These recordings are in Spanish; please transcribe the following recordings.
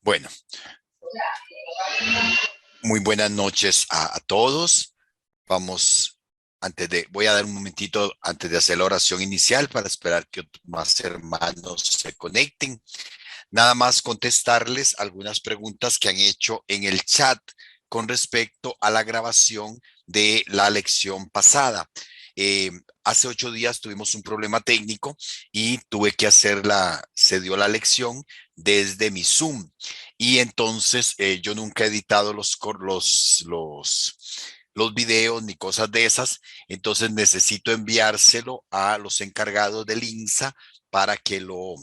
Bueno, muy buenas noches a todos. Vamos, voy a dar un momentito antes de hacer la oración inicial para esperar que más hermanos se conecten. Nada más contestarles algunas preguntas que han hecho en el chat con respecto a la grabación de la lección pasada. Eh, Hace 8 días tuvimos un problema técnico y tuve que se dio la lección desde mi Zoom. Y entonces yo nunca he editado los videos ni cosas de esas. Entonces necesito enviárselo a los encargados del INSA para que lo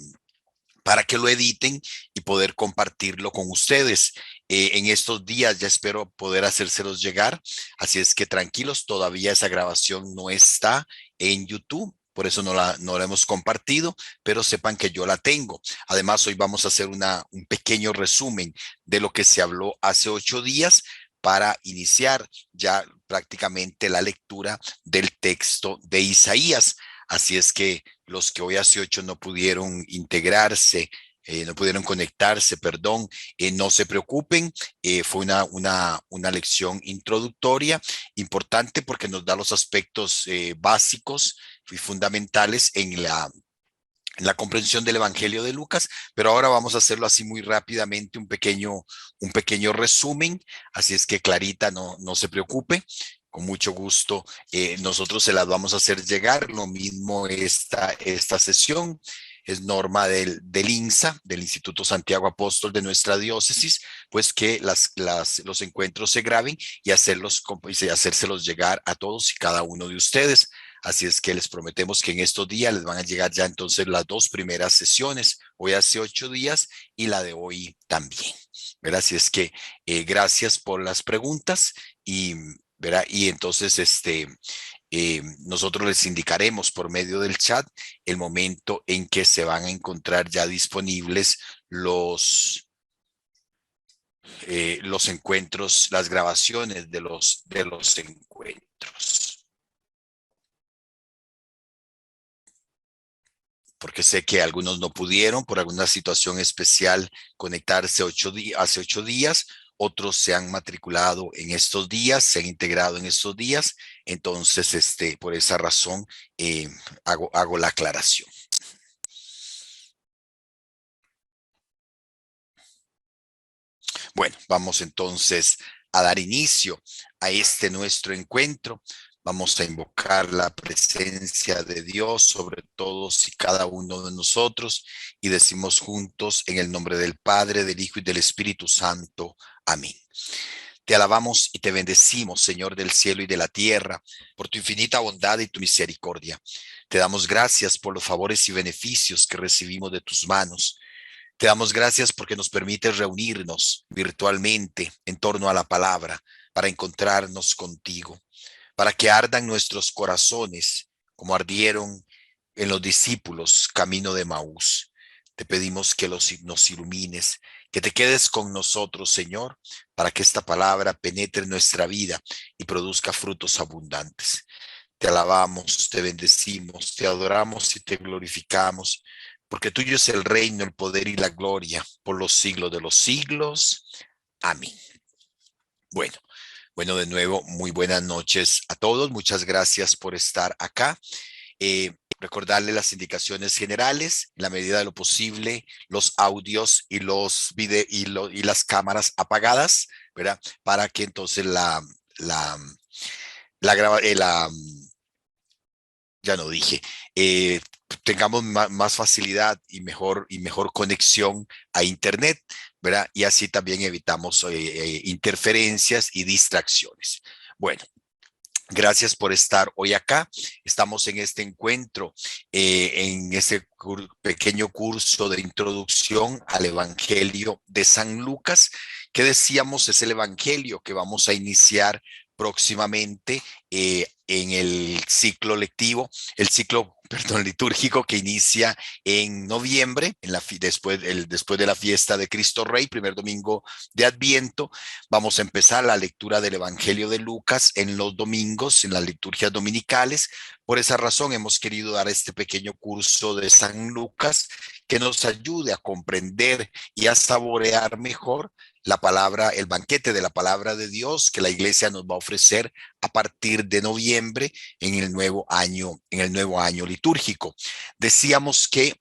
editen y poder compartirlo con ustedes. En estos días ya espero poder hacérselos llegar, así es que tranquilos, todavía esa grabación no está en YouTube. Por eso no la hemos compartido, pero sepan que yo la tengo. Además, hoy vamos a hacer un pequeño resumen de lo que se habló hace 8 días para iniciar ya prácticamente la lectura del texto de Isaías. Así es que los que hoy hace 8 no pudieron integrarse, no pudieron conectarse, perdón, no se preocupen. Fue una lección introductoria importante porque nos da los aspectos básicos y fundamentales en la comprensión del Evangelio de Lucas, pero ahora vamos a hacerlo así muy rápidamente, un pequeño resumen, así es que Clarita no se preocupe, con mucho gusto nosotros se las vamos a hacer llegar, lo mismo esta sesión. Es norma del INSA, del Instituto Santiago Apóstol de nuestra diócesis, pues que los encuentros se graben y hacérselos llegar a todos y cada uno de ustedes. Así es que les prometemos que en estos días les van a llegar ya entonces las dos primeras sesiones, hoy hace 8 días y la de hoy también. ¿Verdad? Así es que gracias por las preguntas y, ¿verdad? Y entonces nosotros les indicaremos por medio del chat el momento en que se van a encontrar ya disponibles los encuentros, las grabaciones de los encuentros. Porque sé que algunos no pudieron por alguna situación especial conectarse hace 8 días, otros se han matriculado en estos días, se han integrado en estos días, entonces por esa razón hago la aclaración. Bueno, vamos entonces a dar inicio a este nuestro encuentro. Vamos a invocar la presencia de Dios sobre todos y cada uno de nosotros y decimos juntos en el nombre del Padre, del Hijo y del Espíritu Santo. Amén. Te alabamos y te bendecimos, Señor del cielo y de la tierra, por tu infinita bondad y tu misericordia. Te damos gracias por los favores y beneficios que recibimos de tus manos. Te damos gracias porque nos permites reunirnos virtualmente en torno a la palabra para encontrarnos contigo, para que ardan nuestros corazones como ardieron en los discípulos camino de Maús. Te pedimos que nos ilumines, que te quedes con nosotros, Señor, para que esta palabra penetre en nuestra vida y produzca frutos abundantes. Te alabamos, te bendecimos, te adoramos y te glorificamos, porque tuyo es el reino, el poder y la gloria por los siglos de los siglos. Amén. Bueno, bueno, de nuevo, muy buenas noches a todos. Muchas gracias por estar acá. Recordarle las indicaciones generales, en la medida de lo posible, los audios y los videos y las cámaras apagadas, ¿verdad? Para que entonces la, la, grava- la ya no dije, eh, tengamos más facilidad y mejor conexión a Internet, ¿verdad? Y así también evitamos interferencias y distracciones. Bueno, gracias por estar hoy acá. Estamos en este encuentro, en este pequeño curso de introducción al Evangelio de San Lucas, que decíamos es el Evangelio que vamos a iniciar próximamente en el ciclo lectivo, el ciclo, perdón, litúrgico que inicia en noviembre, después de la fiesta de Cristo Rey, primer domingo de Adviento. Vamos a empezar la lectura del Evangelio de Lucas en los domingos, en las liturgias dominicales. Por esa razón hemos querido dar este pequeño curso de San Lucas que nos ayude a comprender y a saborear mejor la palabra, el banquete de la palabra de Dios que la iglesia nos va a ofrecer a partir de noviembre en el nuevo año litúrgico. Decíamos que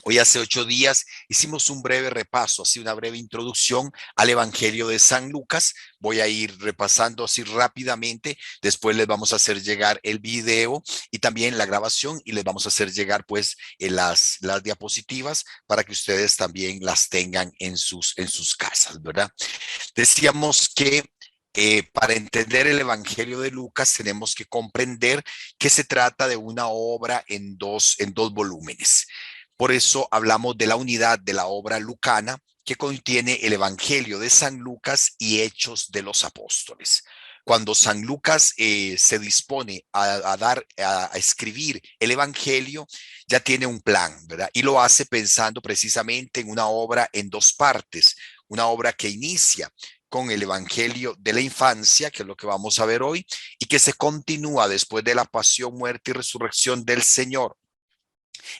hoy hace 8 días hicimos un breve repaso, así una breve introducción al Evangelio de San Lucas. Voy a ir repasando así rápidamente. Después les vamos a hacer llegar el video y también la grabación y les vamos a hacer llegar pues las diapositivas para que ustedes también las tengan en sus casas, ¿verdad? Decíamos que para entender el Evangelio de Lucas tenemos que comprender que se trata de una obra en dos volúmenes. Por eso hablamos de la unidad de la obra lucana que contiene el Evangelio de San Lucas y Hechos de los Apóstoles. Cuando San Lucas se dispone a escribir el Evangelio, ya tiene un plan, ¿verdad? Y lo hace pensando precisamente en una obra en dos partes, una obra que inicia con el Evangelio de la infancia, que es lo que vamos a ver hoy, y que se continúa después de la pasión, muerte y resurrección del Señor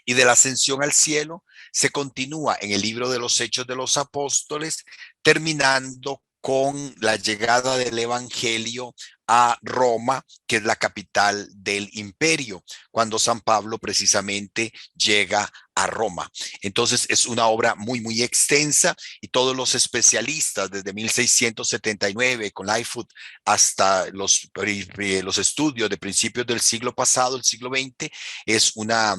y de la ascensión al cielo, se continúa en el libro de los Hechos de los Apóstoles, terminando con la llegada del Evangelio a Roma, que es la capital del imperio, cuando San Pablo precisamente llega a Roma. Entonces es una obra muy, muy extensa y todos los especialistas desde 1679 con Lightfoot hasta los estudios de principios del siglo pasado, el siglo XX, es una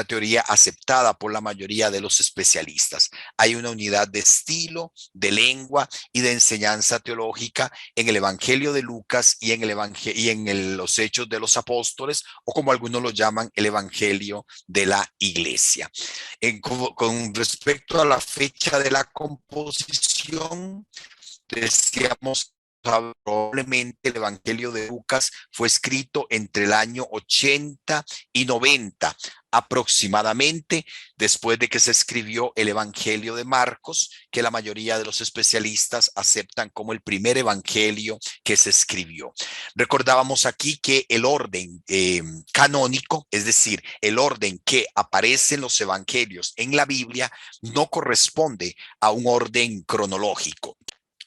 teoría aceptada por la mayoría de los especialistas. Hay una unidad de estilo, de lengua y de enseñanza teológica en el Evangelio de Lucas y en los Hechos de los Apóstoles, o como algunos lo llaman, el Evangelio de la Iglesia. Con respecto a la fecha de la composición, decíamos probablemente el Evangelio de Lucas fue escrito entre el año 80 y 90 aproximadamente, después de que se escribió el Evangelio de Marcos, que la mayoría de los especialistas aceptan como el primer evangelio que se escribió. Recordábamos aquí que el orden canónico, es decir, el orden que aparece en los evangelios en la Biblia, no corresponde a un orden cronológico.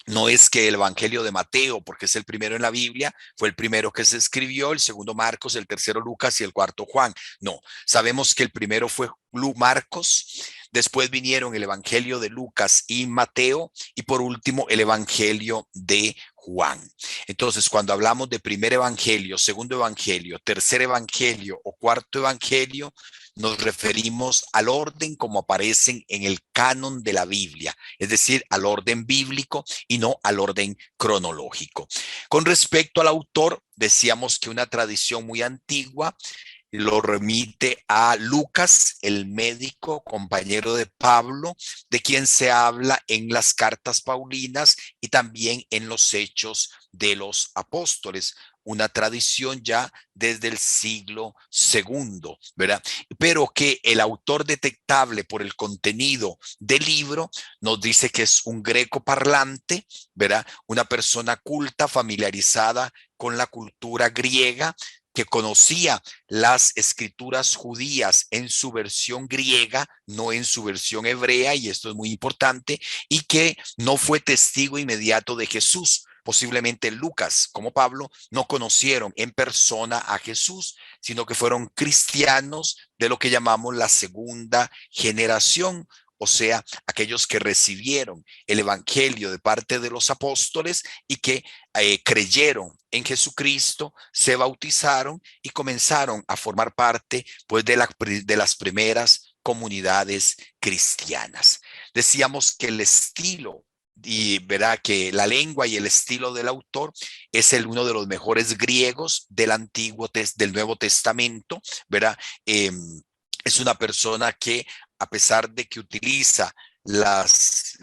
No es que el Evangelio de Mateo, porque es el primero en la Biblia, fue el primero que se escribió, el segundo Marcos, el tercero Lucas y el cuarto Juan. No, sabemos que el primero fue Marcos, después vinieron el Evangelio de Lucas y Mateo y por último el Evangelio de Juan. Entonces, cuando hablamos de primer evangelio, segundo evangelio, tercer evangelio o cuarto evangelio, nos referimos al orden como aparecen en el canon de la Biblia, es decir, al orden bíblico y no al orden cronológico. Con respecto al autor, decíamos que una tradición muy antigua lo remite a Lucas, el médico compañero de Pablo, de quien se habla en las cartas paulinas y también en los Hechos de los Apóstoles, una tradición ya desde el siglo segundo, ¿verdad? Pero que el autor detectable por el contenido del libro nos dice que es un greco parlante, ¿verdad? Una persona culta, familiarizada con la cultura griega, que conocía las escrituras judías en su versión griega, no en su versión hebrea, y esto es muy importante, y que no fue testigo inmediato de Jesús. Posiblemente Lucas, como Pablo, no conocieron en persona a Jesús, sino que fueron cristianos de lo que llamamos la segunda generación, o sea, aquellos que recibieron el evangelio de parte de los apóstoles y que creyeron en Jesucristo, se bautizaron y comenzaron a formar parte pues de las primeras comunidades cristianas. Decíamos que el estilo y verá que la lengua y el estilo del autor es uno de los mejores griegos del Nuevo Testamento, ¿verdad? Es una persona que a pesar de que utiliza las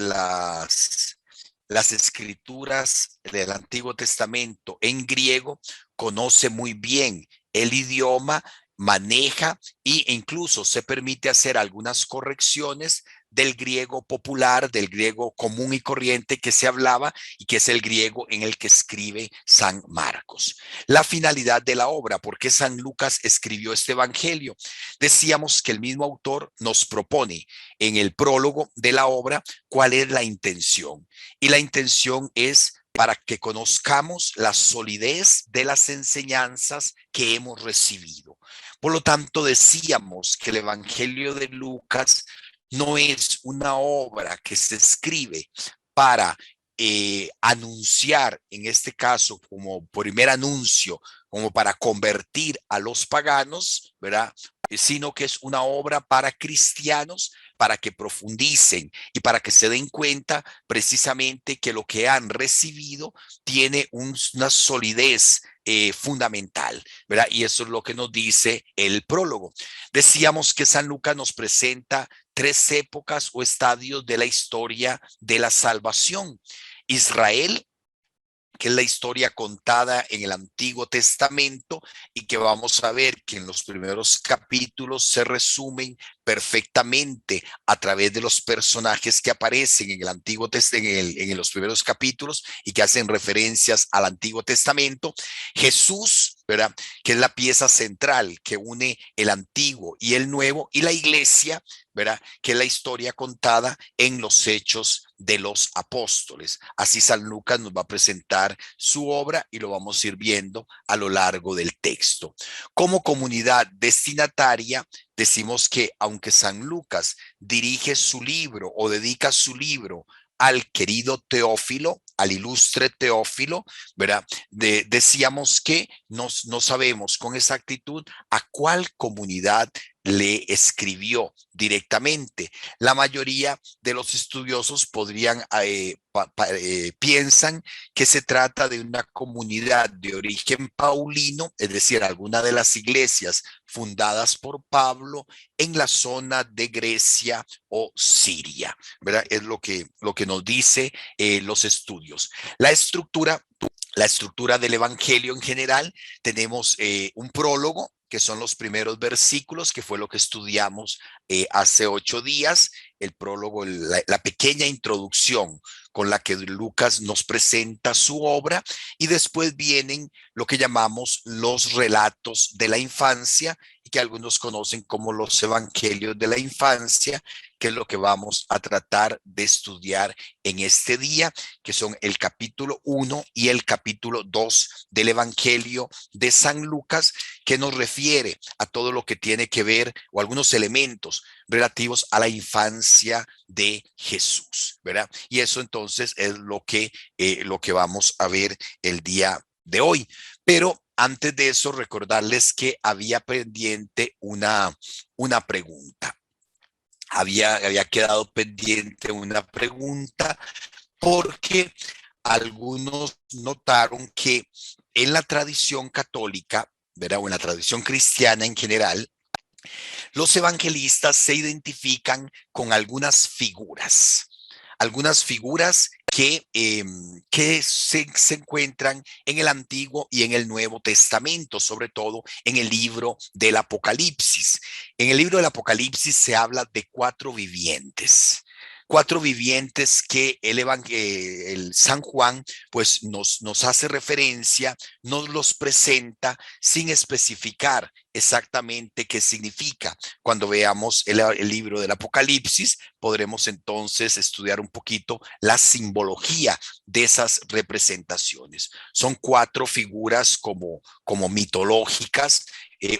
escrituras del Antiguo Testamento en griego, conoce muy bien el idioma, maneja e incluso se permite hacer algunas correcciones del griego popular, del griego común y corriente que se hablaba y que es el griego en el que escribe San Marcos. La finalidad de la obra, ¿por qué San Lucas escribió este evangelio? Decíamos que el mismo autor nos propone en el prólogo de la obra cuál es la intención. Y la intención es para que conozcamos la solidez de las enseñanzas que hemos recibido. Por lo tanto, decíamos que el Evangelio de Lucas no es una obra que se escribe para anunciar, en este caso, como primer anuncio, como para convertir a los paganos, ¿verdad? Sino que es una obra para cristianos, para que profundicen y para que se den cuenta precisamente que lo que han recibido tiene una solidez fundamental, ¿verdad? Y eso es lo que nos dice el prólogo. Decíamos que San Lucas nos presenta tres épocas o estadios de la historia de la salvación. Israel, que es la historia contada en el Antiguo Testamento y que vamos a ver que en los primeros capítulos se resumen perfectamente a través de los personajes que aparecen en el Antiguo Testamento, en los primeros capítulos y que hacen referencias al Antiguo Testamento. Jesús, ¿verdad? Que es la pieza central que une el Antiguo y el Nuevo, y la Iglesia, ¿verdad? Que es la historia contada en los Hechos de los Apóstoles. Así San Lucas nos va a presentar su obra y lo vamos a ir viendo a lo largo del texto. Como comunidad destinataria, decimos que aunque San Lucas dirige su libro o dedica su libro al querido Teófilo, al ilustre Teófilo, ¿verdad? Decíamos que no sabemos con exactitud a cuál comunidad le escribió directamente. La mayoría de los estudiosos piensan que se trata de una comunidad de origen paulino, es decir, alguna de las iglesias fundadas por Pablo en la zona de Grecia o Siria, ¿verdad? Es lo que nos dice los estudios. La estructura del Evangelio en general, tenemos un prólogo, que son los primeros versículos, que fue lo que estudiamos hace 8 días, el prólogo, la pequeña introducción con la que Lucas nos presenta su obra, y después vienen lo que llamamos los relatos de la infancia, y que algunos conocen como los evangelios de la infancia, que es lo que vamos a tratar de estudiar en este día, que son el capítulo 1 y el capítulo 2 del Evangelio de San Lucas, que nos refiere a todo lo que tiene que ver o algunos elementos relativos a la infancia de Jesús, ¿verdad? Y eso entonces es lo que vamos a ver el día de hoy. Pero antes de eso, recordarles que había pendiente una pregunta. Había quedado pendiente una pregunta porque algunos notaron que en la tradición católica, ¿verdad? O en la tradición cristiana en general, los evangelistas se identifican con algunas figuras que se encuentran en el Antiguo y en el Nuevo Testamento, sobre todo en el libro del Apocalipsis. En el libro del Apocalipsis se habla de cuatro vivientes que el San Juan pues nos hace referencia, nos los presenta sin especificar exactamente qué significa. Cuando veamos el libro del Apocalipsis, podremos entonces estudiar un poquito la simbología de esas representaciones. Son cuatro figuras como mitológicas,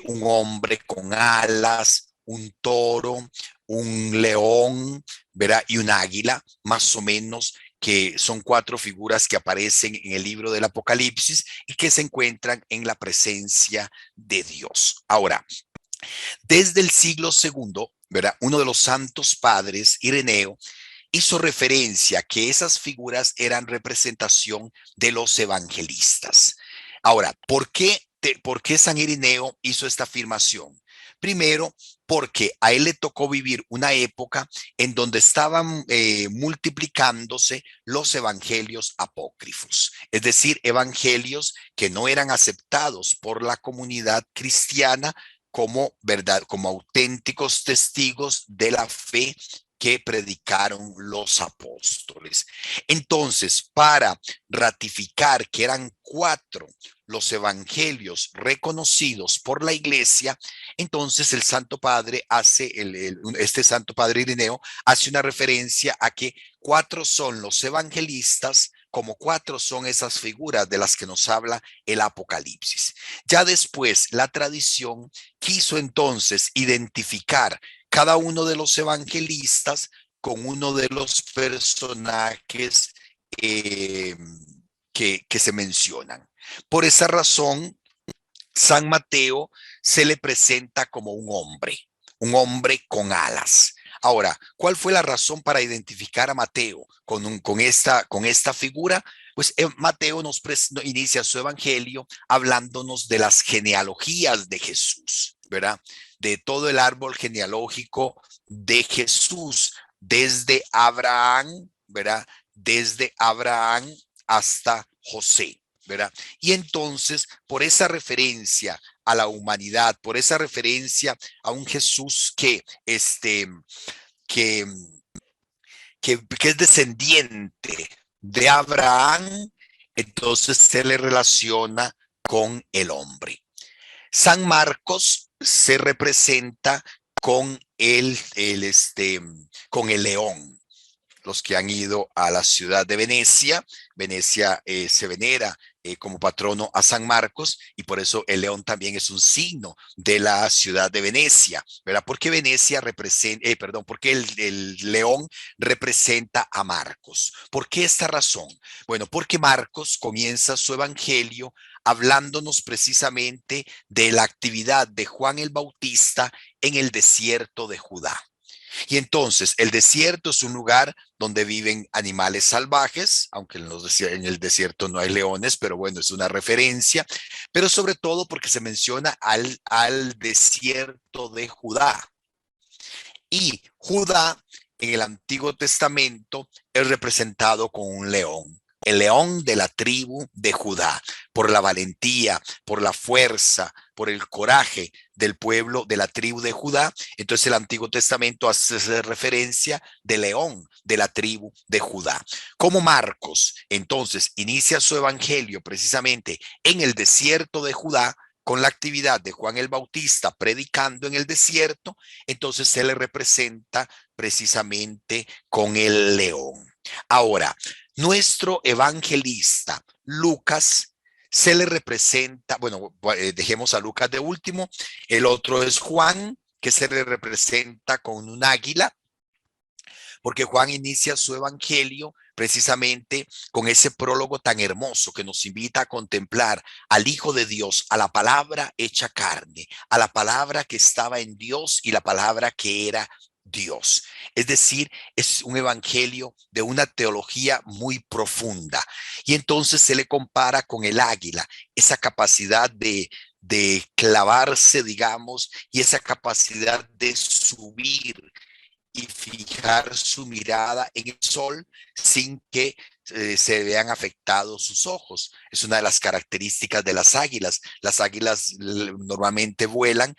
un hombre con alas, un toro, un león, ¿verdad? Y un águila, más o menos, que son cuatro figuras que aparecen en el libro del Apocalipsis y que se encuentran en la presencia de Dios. Ahora, desde el siglo segundo, ¿verdad? Uno de los santos padres, Ireneo, hizo referencia a que esas figuras eran representación de los evangelistas. Ahora, ¿por qué San Ireneo hizo esta afirmación? Primero, porque a él le tocó vivir una época en donde estaban multiplicándose los evangelios apócrifos, es decir, evangelios que no eran aceptados por la comunidad cristiana como verdad, como auténticos testigos de la fe que predicaron los apóstoles. Entonces, para ratificar que eran 4 los evangelios reconocidos por la iglesia, entonces el Santo Padre hace, este Santo Padre Ireneo hace una referencia a que 4 son los evangelistas, como 4 son esas figuras de las que nos habla el Apocalipsis. Ya después, la tradición quiso entonces identificar cada uno de los evangelistas con uno de los personajes eh, que se mencionan. Por esa razón, San Mateo se le presenta como un hombre con alas. Ahora, ¿cuál fue la razón para identificar a Mateo con esta figura? Pues Mateo inicia su evangelio hablándonos de las genealogías de Jesús, ¿verdad? De todo el árbol genealógico de Jesús, desde Abraham, ¿verdad? Desde Abraham hasta José, ¿verdad? Y entonces, por esa referencia a la humanidad, por esa referencia a un Jesús que, que es descendiente de Abraham, entonces se le relaciona con el hombre. San Marcos se representa con con el león. Los que han ido a la ciudad de Venecia. Venecia se venera como patrono a San Marcos y por eso el león también es un signo de la ciudad de Venecia, ¿verdad? Porque Venecia representa, porque el león representa a Marcos. ¿Por qué esta razón? Bueno, porque Marcos comienza su evangelio hablándonos precisamente de la actividad de Juan el Bautista en el desierto de Judá. Y entonces el desierto es un lugar donde viven animales salvajes, aunque en el desierto no hay leones, pero bueno, es una referencia, pero sobre todo porque se menciona al desierto de Judá. Y Judá en el Antiguo Testamento es representado con un león. El león de la tribu de Judá, por la valentía, por la fuerza, por el coraje del pueblo de la tribu de Judá. Entonces el Antiguo Testamento hace referencia de león de la tribu de Judá. Como Marcos, entonces, inicia su evangelio precisamente en el desierto de Judá, con la actividad de Juan el Bautista predicando en el desierto, entonces se le representa precisamente con el león. Ahora, nuestro evangelista Lucas se le representa, bueno, dejemos a Lucas de último, el otro es Juan, que se le representa con un águila, porque Juan inicia su evangelio precisamente con ese prólogo tan hermoso que nos invita a contemplar al Hijo de Dios, a la palabra hecha carne, a la palabra que estaba en Dios y la palabra que era Dios. Es decir, es un evangelio de una teología muy profunda. Y entonces se le compara con el águila, esa capacidad de clavarse, digamos, y esa capacidad de subir y fijar su mirada en el sol sin que se vean afectados sus ojos. Es una de las características de las águilas. Las águilas normalmente vuelan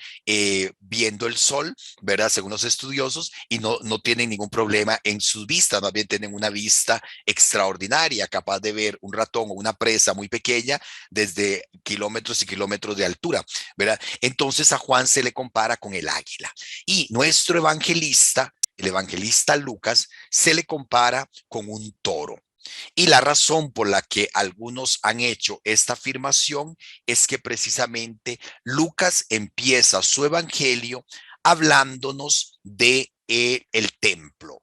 viendo el sol, ¿verdad? Según los estudiosos, y no tienen ningún problema en sus vistas, más bien tienen una vista extraordinaria, capaz de ver un ratón o una presa muy pequeña desde kilómetros y kilómetros de altura, ¿verdad? Entonces a Juan se le compara con el águila. Y nuestro evangelista, el evangelista Lucas, se le compara con un toro. Y la razón por la que algunos han hecho esta afirmación es que precisamente Lucas empieza su evangelio hablándonos de el templo.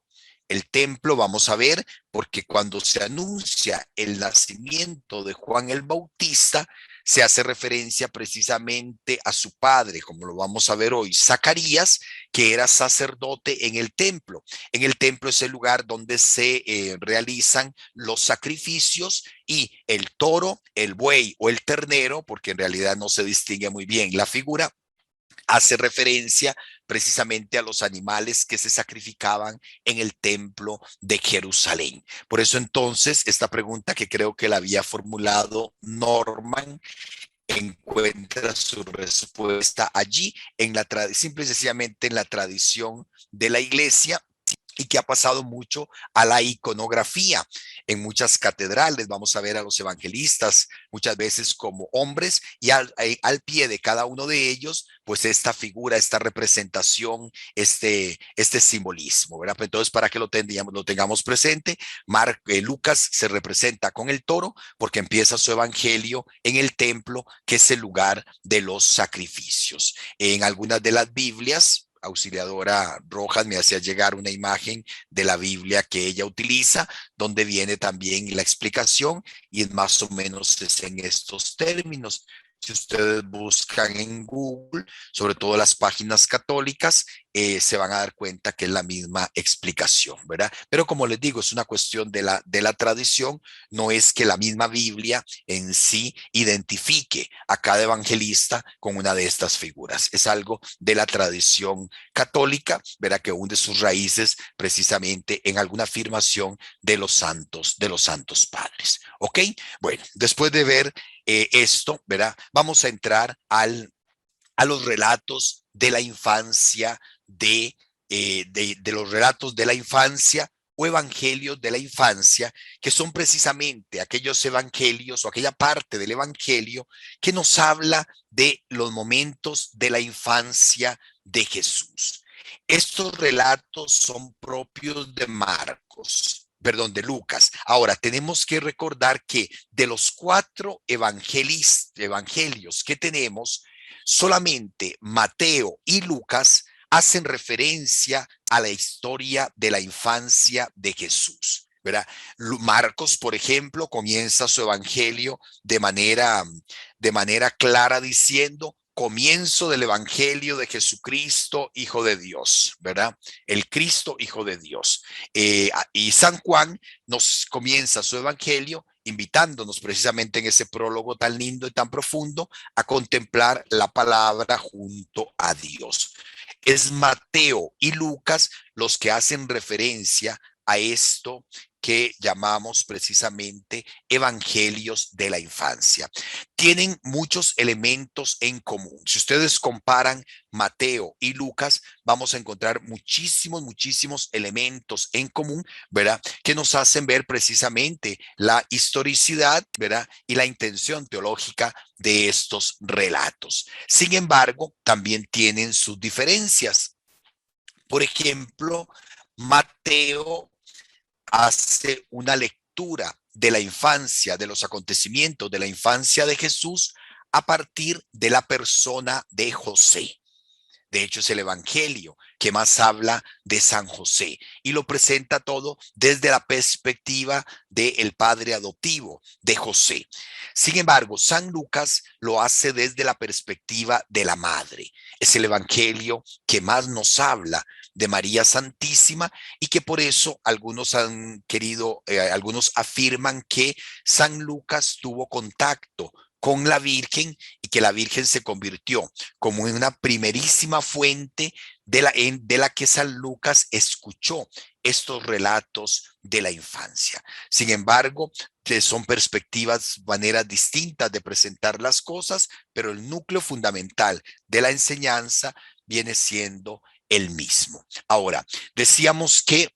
El templo, vamos a ver, porque cuando se anuncia el nacimiento de Juan el Bautista, se hace referencia precisamente a su padre, como lo vamos a ver hoy, Zacarías, que era sacerdote en el templo. En el templo es el lugar donde se realizan los sacrificios y el toro, el buey o el ternero, porque en realidad no se distingue muy bien la figura, hace referencia precisamente a los animales que se sacrificaban en el templo de Jerusalén. Por eso entonces esta pregunta que creo que la había formulado Norman encuentra su respuesta allí, simple y sencillamente en la tradición de la iglesia, y que ha pasado mucho a la iconografía. En muchas catedrales vamos a ver a los evangelistas muchas veces como hombres y al pie de cada uno de ellos, pues esta figura, esta representación, este simbolismo, ¿verdad? Pues entonces, para que lo tengamos presente, Lucas se representa con el toro porque empieza su evangelio en el templo, que es el lugar de los sacrificios. En algunas de las Biblias, Auxiliadora Rojas me hacía llegar una imagen de la Biblia que ella utiliza, donde viene también la explicación y es más o menos es en estos términos. Si ustedes buscan en Google, sobre todo las páginas católicas, se van a dar cuenta que es la misma explicación, ¿verdad? Pero como les digo, es una cuestión de la tradición, no es que la misma Biblia en sí identifique a cada evangelista con una de estas figuras. Es algo de la tradición católica, verá, que hunde sus raíces precisamente en alguna afirmación de los santos padres. ¿Ok? Bueno, después de ver esto, verá, vamos a entrar a los relatos de la infancia de los relatos de la infancia o evangelios de la infancia, que son precisamente aquellos evangelios o aquella parte del evangelio que nos habla de los momentos de la infancia de Jesús. Estos relatos son propios de Marcos, perdón, de Lucas. Ahora, tenemos que recordar que de los 4 evangelios que tenemos, solamente Mateo y Lucas hacen referencia a la historia de la infancia de Jesús, ¿verdad? Marcos, por ejemplo, comienza su evangelio de manera clara diciendo: comienzo del evangelio de Jesucristo, Hijo de Dios, ¿verdad? El Cristo, Hijo de Dios. Y San Juan nos comienza su evangelio invitándonos precisamente en ese prólogo tan lindo y tan profundo a contemplar la palabra junto a Dios. Es Mateo y Lucas los que hacen referencia a esto que llamamos precisamente evangelios de la infancia. Tienen muchos elementos en común. Si ustedes comparan Mateo y Lucas, vamos a encontrar muchísimos elementos en común, ¿verdad? Que nos hacen ver precisamente la historicidad, ¿verdad? Y la intención teológica de estos relatos. Sin embargo, también tienen sus diferencias. Por ejemplo, Mateo hace una lectura de la infancia, de los acontecimientos de la infancia de Jesús a partir de la persona de José. De hecho, es el evangelio que más habla de San José y lo presenta todo desde la perspectiva del padre adoptivo de José. Sin embargo, San Lucas lo hace desde la perspectiva de la madre. Es el evangelio que más nos habla de María Santísima y que por eso algunos han querido, algunos afirman que San Lucas tuvo contacto con la Virgen y que la Virgen se convirtió como en una primerísima fuente de la que San Lucas escuchó estos relatos de la infancia. Sin embargo, son perspectivas, maneras distintas de presentar las cosas, pero el núcleo fundamental de la enseñanza viene siendo el mismo. Ahora, decíamos que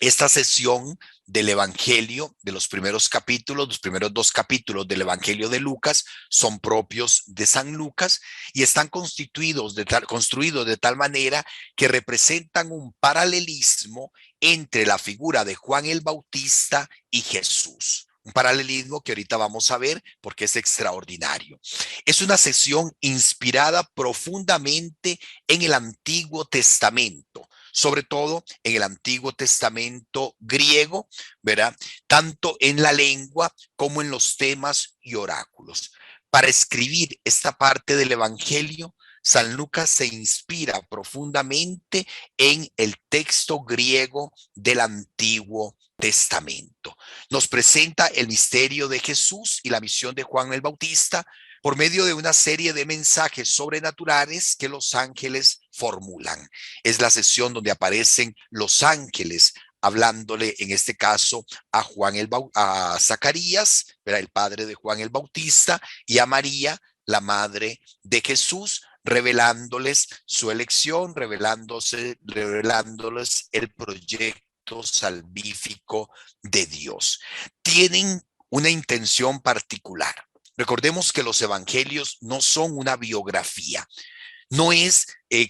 esta sesión del Evangelio, de los primeros capítulos, los primeros 2 capítulos del Evangelio de Lucas, son propios de San Lucas y están construidos de tal manera que representan un paralelismo entre la figura de Juan el Bautista y Jesús. Un paralelismo que ahorita vamos a ver porque es extraordinario. Es una sesión inspirada profundamente en el Antiguo Testamento, sobre todo en el Antiguo Testamento griego, ¿verdad? Tanto en la lengua como en los temas y oráculos. Para escribir esta parte del Evangelio, San Lucas se inspira profundamente en el texto griego del Antiguo Testamento. Nos presenta el misterio de Jesús y la misión de Juan el Bautista por medio de una serie de mensajes sobrenaturales que los ángeles formulan. Es la sesión donde aparecen los ángeles hablándole, en este caso, a Zacarías, ¿verdad? El padre de Juan el Bautista, y a María, la madre de Jesús, revelándoles su elección, revelándoles el proyecto salvífico de Dios. Tienen una intención particular. Recordemos que los evangelios no son una biografía, no es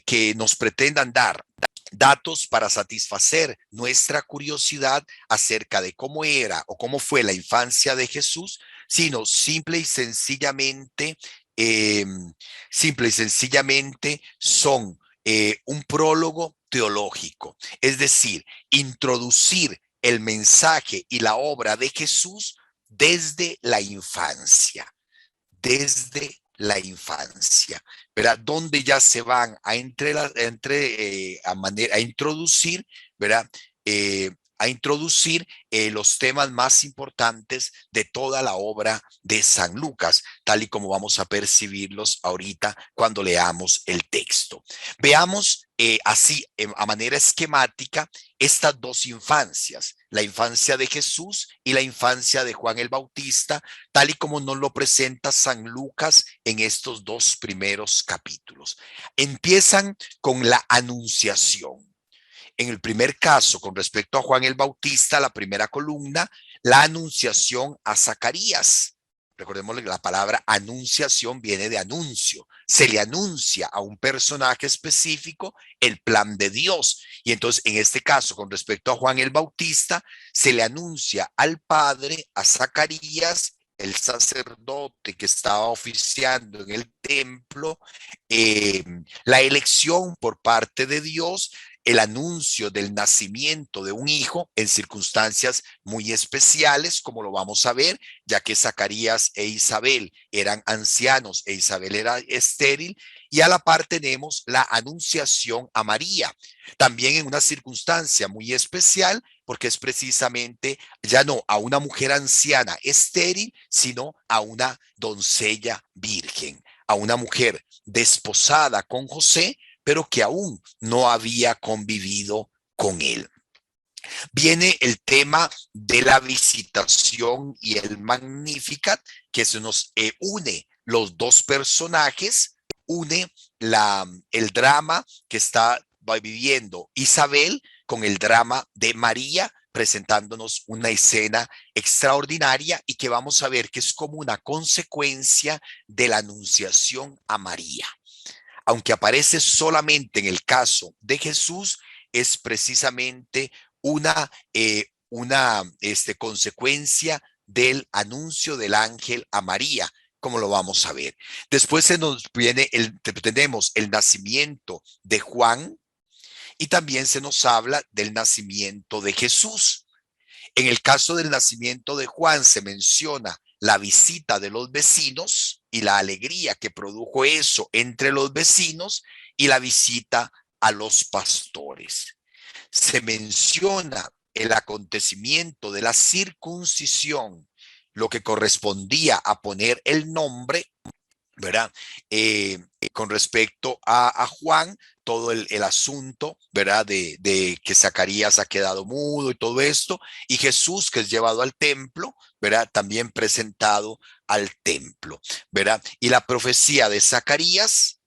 que nos pretendan dar datos para satisfacer nuestra curiosidad acerca de cómo era o cómo fue la infancia de Jesús, sino eh, simple y sencillamente son un prólogo teológico, es decir, introducir el mensaje y la obra de Jesús desde la infancia, desde la infancia, ¿verdad? Donde ya se van a introducir, ¿verdad? A introducir los temas más importantes de toda la obra de San Lucas, tal y como vamos a percibirlos ahorita cuando leamos el texto. Veamos así, a manera esquemática, estas dos infancias, la infancia de Jesús y la infancia de Juan el Bautista, tal y como nos lo presenta San Lucas en estos dos primeros capítulos. Empiezan con la anunciación. En el primer caso, con respecto a Juan el Bautista, la primera columna, la anunciación a Zacarías. Recordemos que la palabra anunciación viene de anuncio. Se le anuncia a un personaje específico el plan de Dios. Y entonces, en este caso, con respecto a Juan el Bautista, se le anuncia al Padre, a Zacarías, el sacerdote que estaba oficiando en el templo, la elección por parte de Dios, el anuncio del nacimiento de un hijo en circunstancias muy especiales, como lo vamos a ver, ya que Zacarías e Isabel eran ancianos e Isabel era estéril, y a la par tenemos la anunciación a María, también en una circunstancia muy especial, porque es precisamente ya no a una mujer anciana estéril, sino a una doncella virgen, a una mujer desposada con José, pero que aún no había convivido con él. Viene el tema de la visitación y el Magnificat, que se nos une los dos personajes, une el drama que está viviendo Isabel con el drama de María, presentándonos una escena extraordinaria y que vamos a ver que es como una consecuencia de la anunciación a María. Aunque aparece solamente en el caso de Jesús, es precisamente una consecuencia del anuncio del ángel a María, como lo vamos a ver. Después tenemos el nacimiento de Juan y también se nos habla del nacimiento de Jesús. En el caso del nacimiento de Juan se menciona la visita de los vecinos y la alegría que produjo eso entre los vecinos y la visita a los pastores. Se menciona el acontecimiento de la circuncisión, lo que correspondía a poner el nombre, ¿verdad? Con respecto a Juan, todo el asunto, ¿verdad? De que Zacarías ha quedado mudo y todo esto, y Jesús que es llevado al templo, ¿verdad? También presentado al templo, ¿verdad? Y la profecía de Zacarías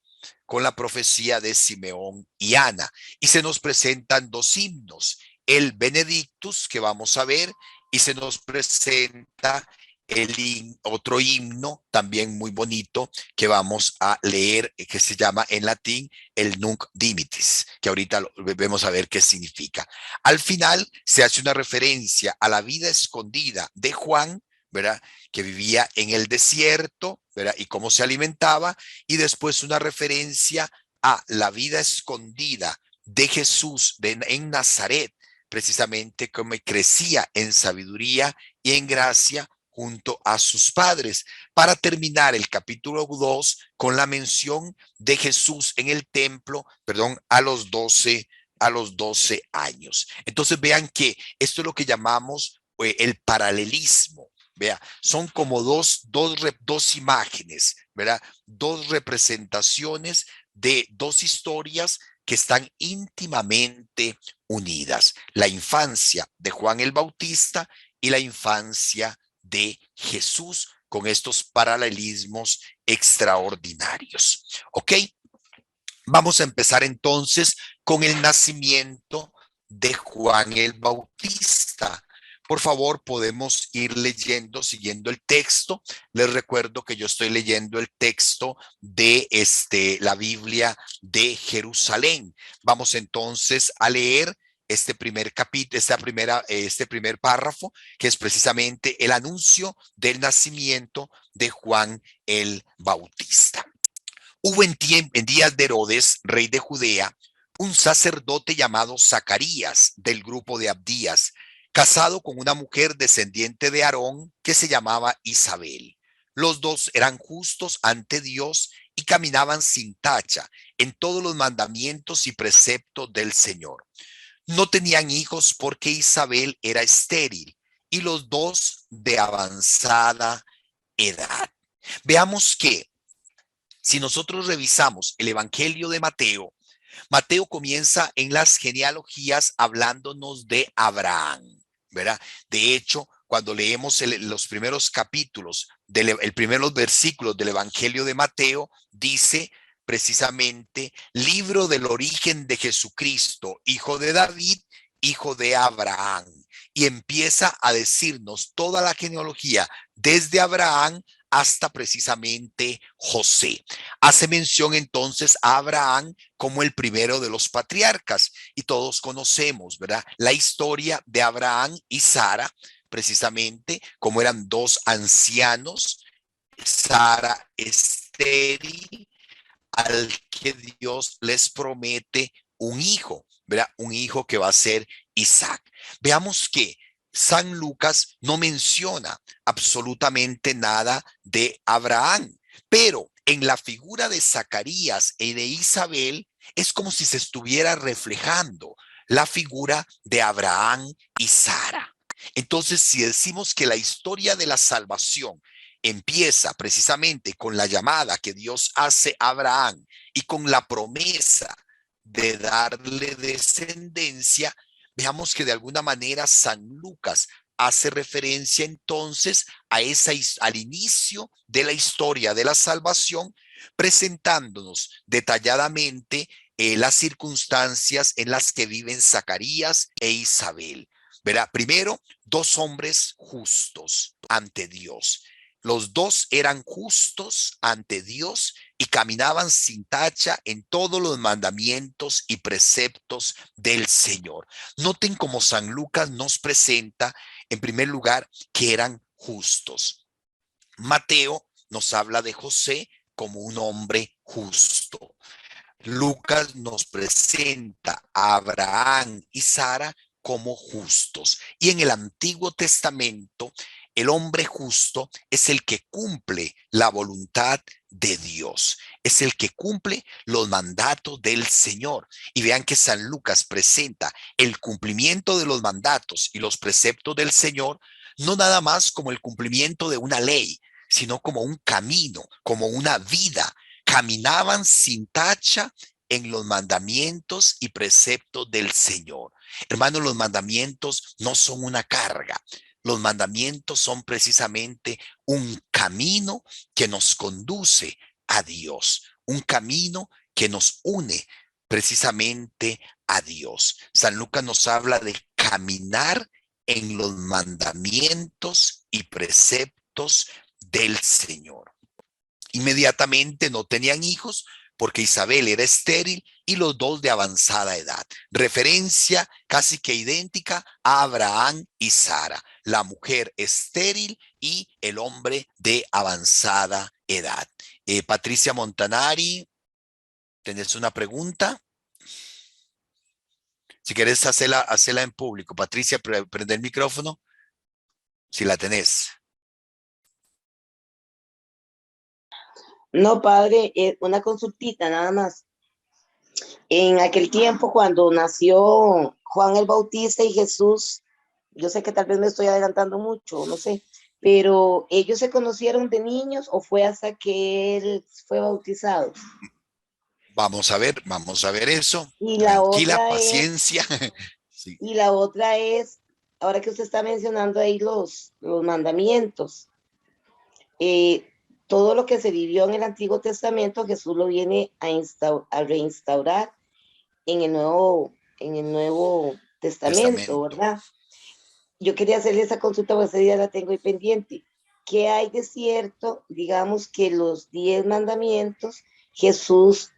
con la profecía de Simeón y Ana. Y se nos presentan dos himnos, el Benedictus que vamos a ver, y se nos presenta otro himno también muy bonito que vamos a leer, que se llama en latín el Nunc Dimittis, que ahorita vamos a ver qué significa. Al final se hace una referencia a la vida escondida de Juan, ¿verdad? Que vivía en el desierto, ¿verdad? Y cómo se alimentaba, y después una referencia a la vida escondida de Jesús en Nazaret, precisamente como crecía en sabiduría y en gracia junto a sus padres, para terminar el capítulo 2 con la mención de Jesús en el templo, perdón, a los 12 años. Entonces vean que esto es lo que llamamos el paralelismo. Vea, son como dos imágenes, ¿verdad? Dos representaciones de dos historias que están íntimamente unidas. La infancia de Juan el Bautista y la infancia de Jesús, con estos paralelismos extraordinarios. ¿Ok? Vamos a empezar entonces con el nacimiento de Juan el Bautista. Por favor, podemos ir leyendo, siguiendo el texto. Les recuerdo que yo estoy leyendo el texto de la Biblia de Jerusalén. Vamos entonces a leer este primer capítulo, este primer párrafo, que es precisamente el anuncio del nacimiento de Juan el Bautista. Hubo en días de Herodes, rey de Judea, un sacerdote llamado Zacarías del grupo de Abdías, casado con una mujer descendiente de Aarón que se llamaba Isabel. Los dos eran justos ante Dios y caminaban sin tacha en todos los mandamientos y preceptos del Señor. No tenían hijos porque Isabel era estéril y los dos de avanzada edad. Veamos que si nosotros revisamos el Evangelio de Mateo, Mateo comienza en las genealogías hablándonos de Abraham, ¿verdad? De hecho, cuando leemos los primeros capítulos, primeros versículos del Evangelio de Mateo, dice precisamente, libro del origen de Jesucristo, hijo de David, hijo de Abraham. Y empieza a decirnos toda la genealogía desde Abraham hasta precisamente José. Hace mención entonces a Abraham como el primero de los patriarcas y todos conocemos, ¿verdad? La historia de Abraham y Sara, precisamente como eran dos ancianos, Sara estéril, al que Dios les promete un hijo, ¿verdad? Un hijo que va a ser Isaac. Veamos que San Lucas no menciona absolutamente nada de Abraham, pero en la figura de Zacarías y de Isabel es como si se estuviera reflejando la figura de Abraham y Sara. Entonces, si decimos que la historia de la salvación empieza precisamente con la llamada que Dios hace a Abraham y con la promesa de darle descendencia, veamos que de alguna manera San Lucas hace referencia entonces a al inicio de la historia de la salvación, presentándonos detalladamente las circunstancias en las que viven Zacarías e Isabel. Verá, primero, dos hombres justos ante Dios. Los dos eran justos ante Dios y caminaban sin tacha en todos los mandamientos y preceptos del Señor. Noten cómo San Lucas nos presenta, en primer lugar, que eran justos. Mateo nos habla de José como un hombre justo. Lucas nos presenta a Abraham y Sara como justos. Y en el Antiguo Testamento, el hombre justo es el que cumple la voluntad de Dios, es el que cumple los mandatos del Señor. Y vean que San Lucas presenta el cumplimiento de los mandatos y los preceptos del Señor, no nada más como el cumplimiento de una ley, sino como un camino, como una vida. Caminaban sin tacha en los mandamientos y preceptos del Señor. Hermanos, los mandamientos no son una carga. Los mandamientos son precisamente un camino que nos conduce a Dios, un camino que nos une precisamente a Dios. San Lucas nos habla de caminar en los mandamientos y preceptos del Señor. Inmediatamente no tenían hijos porque Isabel era estéril y los dos de avanzada edad. Referencia casi que idéntica a Abraham y Sara, la mujer estéril y el hombre de avanzada edad. Patricia Montanari, ¿tenés una pregunta? Si querés hacerla en público. Patricia, prende el micrófono si la tenés. No, padre, una consultita nada más. En aquel tiempo, cuando nació Juan el Bautista y Jesús, yo sé que tal vez me estoy adelantando mucho, no sé, pero ¿ellos se conocieron de niños o fue hasta que él fue bautizado? Vamos a ver eso. Y la Tranquila, otra es, paciencia. Sí. y la otra es, ahora que usted está mencionando ahí los mandamientos, todo lo que se vivió en el Antiguo Testamento, Jesús lo viene a reinstaurar en el Nuevo Testamento, Testamento. ¿verdad? Yo quería hacerle esa consulta, porque ese día la tengo ahí pendiente. ¿Qué hay de cierto? Digamos que los 10 mandamientos, Jesús,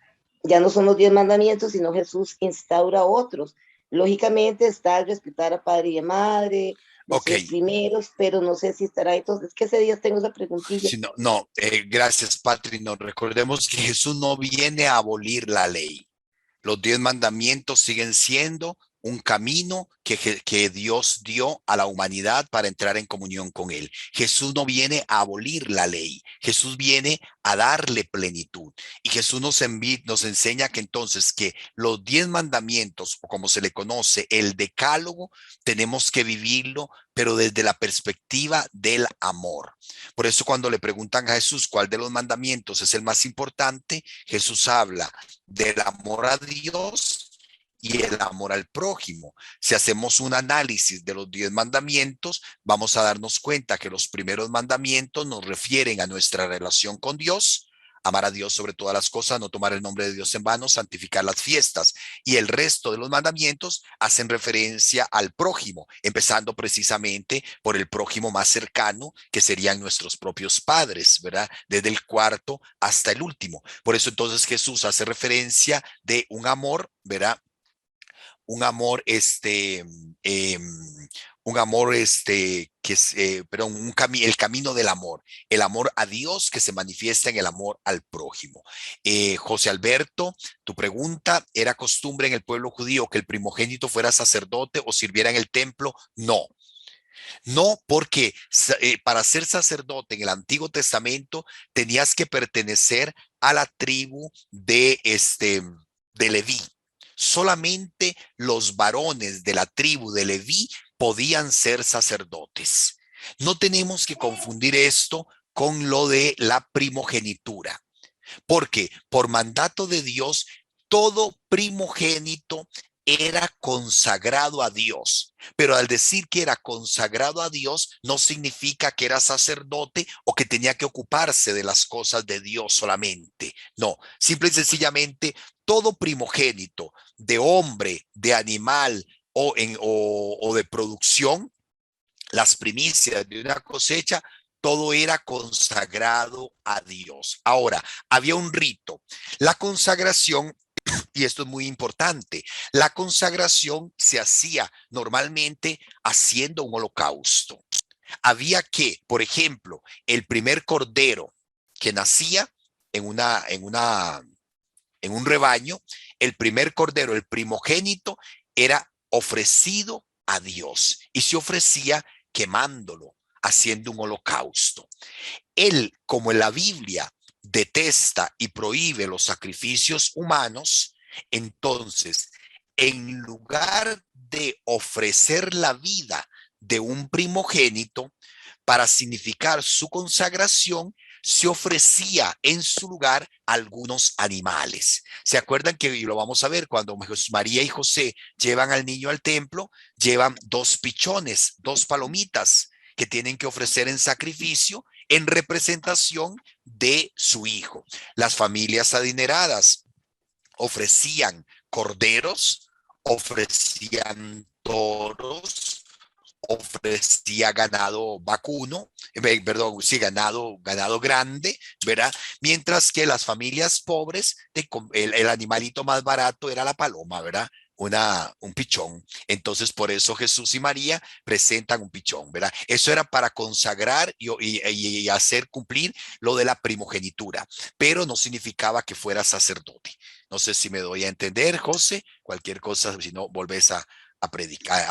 ya no son los 10 mandamientos, sino Jesús instaura otros. Lógicamente está el respetar a padre y a madre, los Ok, 3 primeros, pero no sé si estará. Entonces, es que ese día tengo esa preguntilla. si no, no, gracias, Patri. No, recordemos que Jesús no viene a abolir la ley. Los 10 mandamientos siguen siendo un camino que Dios dio a la humanidad para entrar en comunión con Él. Jesús no viene a abolir la ley, Jesús viene a darle plenitud. Y Jesús nos enseña que entonces que los 10 mandamientos, o como se le conoce, el decálogo, tenemos que vivirlo, pero desde la perspectiva del amor. Por eso cuando le preguntan a Jesús cuál de los mandamientos es el más importante, Jesús habla del amor a Dios y el amor al prójimo. Si hacemos un análisis de los 10 mandamientos, vamos a darnos cuenta que los primeros mandamientos nos refieren a nuestra relación con Dios, amar a Dios sobre todas las cosas, no tomar el nombre de Dios en vano, santificar las fiestas. Y el resto de los mandamientos hacen referencia al prójimo, empezando precisamente por el prójimo más cercano, que serían nuestros propios padres, ¿verdad? Desde el cuarto hasta el último. Por eso entonces Jesús hace referencia de un amor, ¿verdad? Un amor, eh, un amor, que es, perdón, el camino del amor, el amor a Dios que se manifiesta en el amor al prójimo. José Alberto, tu pregunta, ¿era costumbre en el pueblo judío que el primogénito fuera sacerdote o sirviera en el templo? No, no, porque para ser sacerdote en el Antiguo Testamento tenías que pertenecer a la tribu de Leví. Solamente los varones de la tribu de Leví podían ser sacerdotes. No tenemos que confundir esto con lo de la primogenitura, porque por mandato de Dios, todo primogénito era consagrado a Dios. Pero al decir que era consagrado a Dios, no significa que era sacerdote o que tenía que ocuparse de las cosas de Dios solamente. No, simple y sencillamente, todo primogénito de hombre, de animal o de producción, las primicias de una cosecha, todo era consagrado a Dios. Ahora, había un rito. La consagración, y esto es muy importante, la consagración se hacía normalmente haciendo un holocausto. Había que, por ejemplo, el primer cordero que nacía en un rebaño, el primer cordero, el primogénito, era ofrecido a Dios y se ofrecía quemándolo, haciendo un holocausto. Él, como en la Biblia detesta y prohíbe los sacrificios humanos, entonces, en lugar de ofrecer la vida de un primogénito para significar su consagración, se ofrecía en su lugar algunos animales. ¿Se acuerdan que, y lo vamos a ver, cuando María y José llevan al niño al templo, llevan 2 pichones, 2 palomitas que tienen que ofrecer en sacrificio en representación de su hijo? Las familias adineradas ofrecían corderos, ofrecían toros, ofrecía ganado vacuno, perdón, sí, ganado grande, ¿verdad? Mientras que las familias pobres, el animalito más barato era la paloma, ¿verdad? Un pichón. Entonces, por eso Jesús y María presentan un pichón, ¿verdad? Eso era para consagrar y hacer cumplir lo de la primogenitura, pero no significaba que fuera sacerdote. No sé si me doy a entender, José. Cualquier cosa, si no, volvés a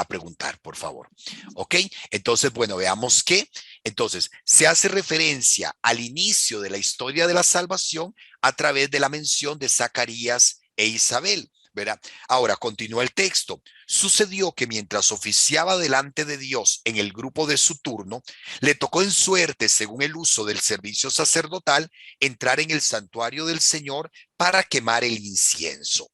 preguntar, por favor. ¿Ok? Entonces, bueno, veamos que entonces se hace referencia al inicio de la historia de la salvación a través de la mención de Zacarías e Isabel, ¿verdad? Ahora, continúa el texto. Sucedió que mientras oficiaba delante de Dios en el grupo de su turno, le tocó en suerte, según el uso del servicio sacerdotal, entrar en el santuario del Señor para quemar el incienso.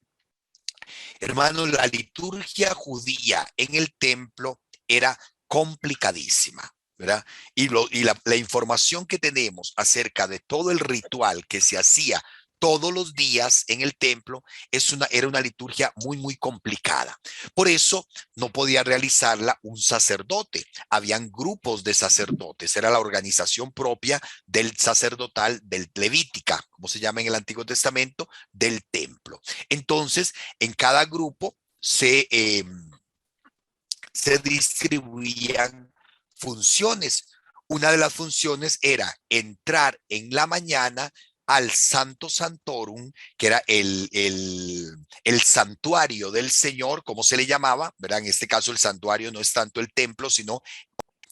Hermano, la liturgia judía en el templo era complicadísima, ¿verdad? Y la información que tenemos acerca de todo el ritual que se hacía todos los días en el templo era una liturgia muy, muy complicada. Por eso no podía realizarla un sacerdote. Habían grupos de sacerdotes. Era la organización propia del sacerdotal, del levítica, como se llama en el Antiguo Testamento, del templo. Entonces, en cada grupo se distribuían funciones. Una de las funciones era entrar en la mañana al Santo Santorum, que era el santuario del Señor, como se le llamaba, ¿verdad? En este caso el santuario no es tanto el templo, sino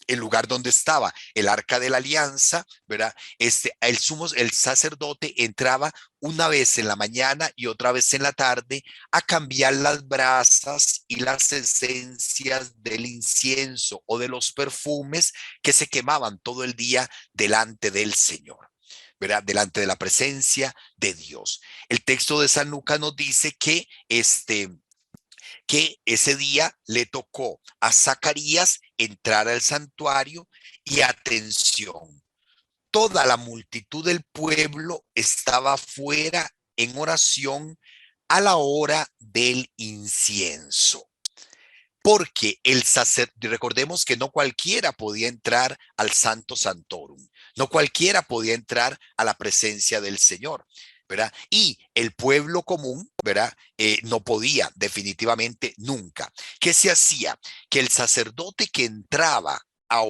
el lugar donde estaba el arca de la alianza, ¿verdad? El sacerdote entraba una vez en la mañana y otra vez en la tarde a cambiar las brasas y las esencias del incienso o de los perfumes que se quemaban todo el día delante del Señor, ¿verdad? Delante de la presencia de Dios. El texto de San Lucas nos dice que ese día le tocó a Zacarías entrar al santuario y atención, toda la multitud del pueblo estaba fuera en oración a la hora del incienso. Porque recordemos que no cualquiera podía entrar al Santo Santorum, no cualquiera podía entrar a la presencia del Señor, ¿verdad? Y el pueblo común, ¿verdad? No podía definitivamente nunca. ¿Qué se hacía? Que el sacerdote que entraba a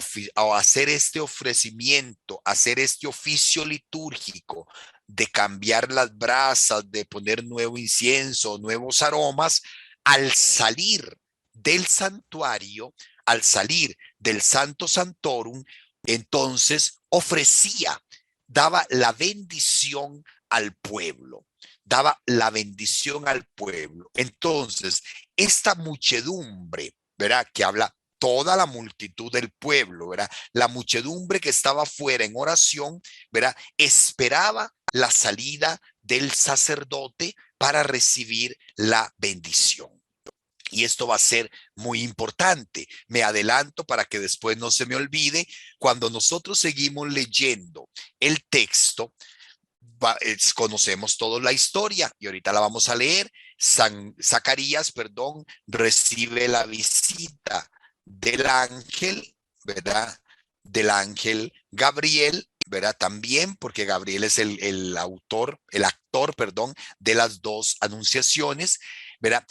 hacer este ofrecimiento, a hacer este oficio litúrgico de cambiar las brasas, de poner nuevo incienso, nuevos aromas, al salir del santuario, al salir del Santo Santorum, entonces ofrecía, daba la bendición al pueblo, daba la bendición al pueblo. Entonces, esta muchedumbre, ¿verdad? Que habla toda la multitud del pueblo, ¿verdad? La muchedumbre que estaba fuera en oración, ¿verdad? Esperaba la salida del sacerdote para recibir la bendición. Y esto va a ser muy importante. Me adelanto para que después no se me olvide. Cuando nosotros seguimos leyendo el texto, conocemos toda la historia y ahorita la vamos a leer. Zacarías, perdón, recibe la visita del ángel, ¿verdad? Del ángel Gabriel, ¿verdad? También porque Gabriel es el actor, perdón, de las dos anunciaciones, ¿verdad?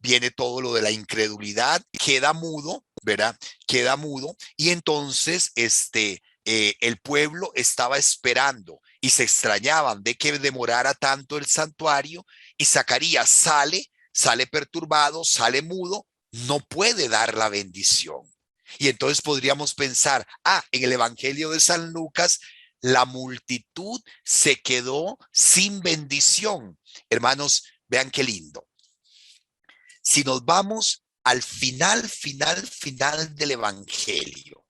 Viene todo lo de la incredulidad, queda mudo, ¿verdad? Queda mudo y entonces el pueblo estaba esperando y se extrañaban de que demorara tanto el santuario y Zacarías sale perturbado, sale mudo, no puede dar la bendición. Y entonces podríamos pensar, en el Evangelio de San Lucas, la multitud se quedó sin bendición. Hermanos, vean qué lindo. Si nos vamos al final del Evangelio,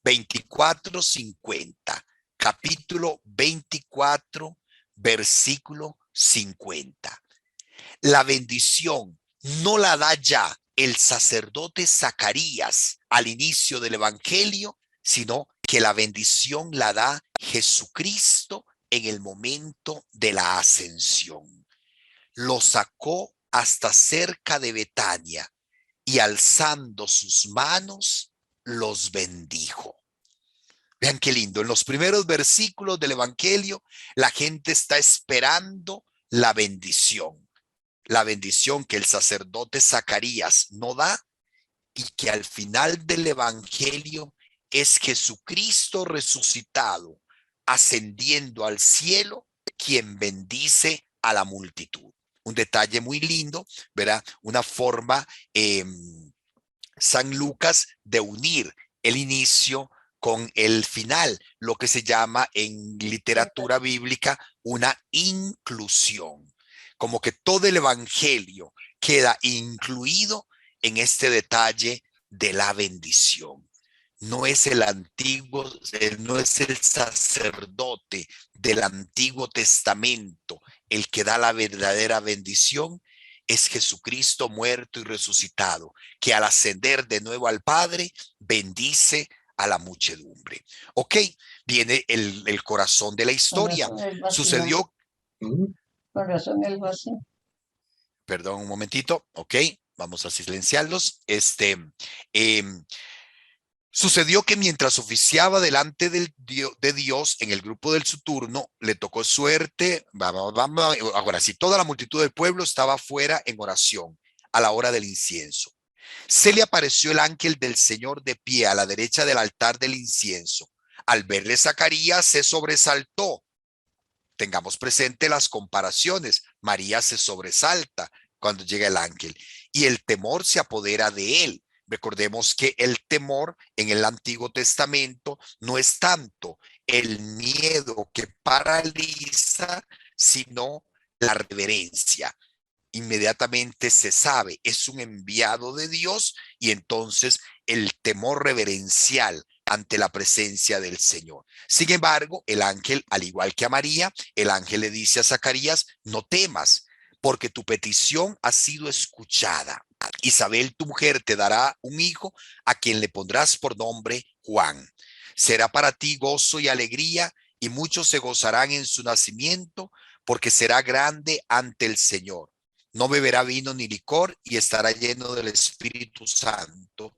24:50, capítulo 24, versículo 50. La bendición no la da ya el sacerdote Zacarías al inicio del Evangelio, sino que la bendición la da Jesucristo en el momento de la ascensión. Lo sacó hasta cerca de Betania y alzando sus manos los bendijo. Vean qué lindo. En los primeros versículos del Evangelio, la gente está esperando la bendición que el sacerdote Zacarías no da y que al final del Evangelio es Jesucristo resucitado, ascendiendo al cielo, quien bendice a la multitud. Un detalle muy lindo, ¿verdad? Una forma, San Lucas, de unir el inicio con el final, lo que se llama en literatura bíblica una inclusión, como que todo el evangelio queda incluido en este detalle de la bendición. No es no es el sacerdote del Antiguo Testamento el que da la verdadera bendición, es Jesucristo muerto y resucitado, que al ascender de nuevo al Padre bendice a la muchedumbre. Ok, viene el corazón de la historia. Sucedió. Con razón él va así. Perdón, un momentito. Ok, vamos a silenciarlos. Sucedió que mientras oficiaba delante de Dios en el grupo del su turno, le tocó suerte. Ahora, si toda la multitud del pueblo estaba afuera en oración a la hora del incienso, se le apareció el ángel del Señor de pie a la derecha del altar del incienso. Al verle, Zacarías se sobresaltó. Tengamos presente las comparaciones. María se sobresalta cuando llega el ángel y el temor se apodera de él. Recordemos que el temor en el Antiguo Testamento no es tanto el miedo que paraliza, sino la reverencia. Inmediatamente se sabe, es un enviado de Dios, y entonces el temor reverencial ante la presencia del Señor. Sin embargo, el ángel, al igual que a María, el ángel le dice a Zacarías: no temas, porque tu petición ha sido escuchada. Isabel, tu mujer, te dará un hijo a quien le pondrás por nombre Juan. Será para ti gozo y alegría, y muchos se gozarán en su nacimiento, porque será grande ante el Señor. No beberá vino ni licor y estará lleno del Espíritu Santo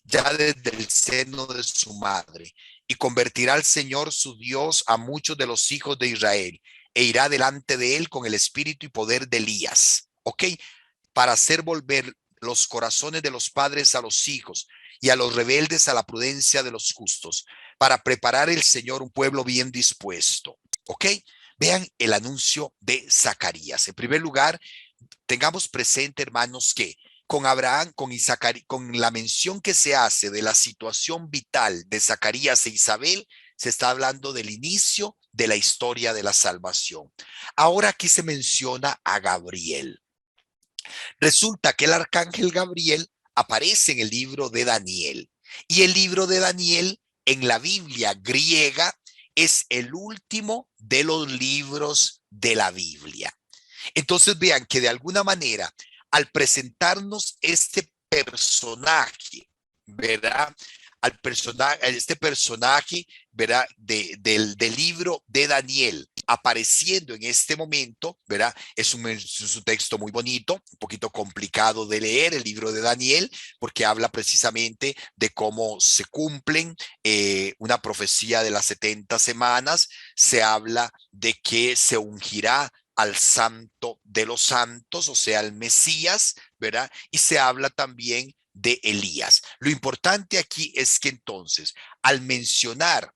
ya desde el seno de su madre, y convertirá al Señor su Dios a muchos de los hijos de Israel, e irá delante de él con el espíritu y poder de Elías. ¿Ok? Para hacer volver los corazones de los padres a los hijos y a los rebeldes a la prudencia de los justos, para preparar el Señor un pueblo bien dispuesto. ¿Ok? Vean el anuncio de Zacarías. En primer lugar, tengamos presente, hermanos, que con Abraham, con Isaac, con la mención que se hace de la situación vital de Zacarías e Isabel, se está hablando del inicio de la historia de la salvación. Ahora aquí se menciona a Gabriel. Resulta que el arcángel Gabriel aparece en el libro de Daniel, y el libro de Daniel en la Biblia griega es el último de los libros de la Biblia. Entonces vean que de alguna manera, al presentarnos este personaje, ¿verdad? Este personaje, ¿verdad? Del libro de Daniel, apareciendo en este momento, ¿verdad? Es un texto muy bonito, un poquito complicado de leer, el libro de Daniel, porque habla precisamente de cómo se cumplen una profecía de las 70 semanas, se habla de que se ungirá al santo de los santos, o sea, al Mesías, ¿verdad? Y se habla también de Elías. Lo importante aquí es que entonces, al mencionar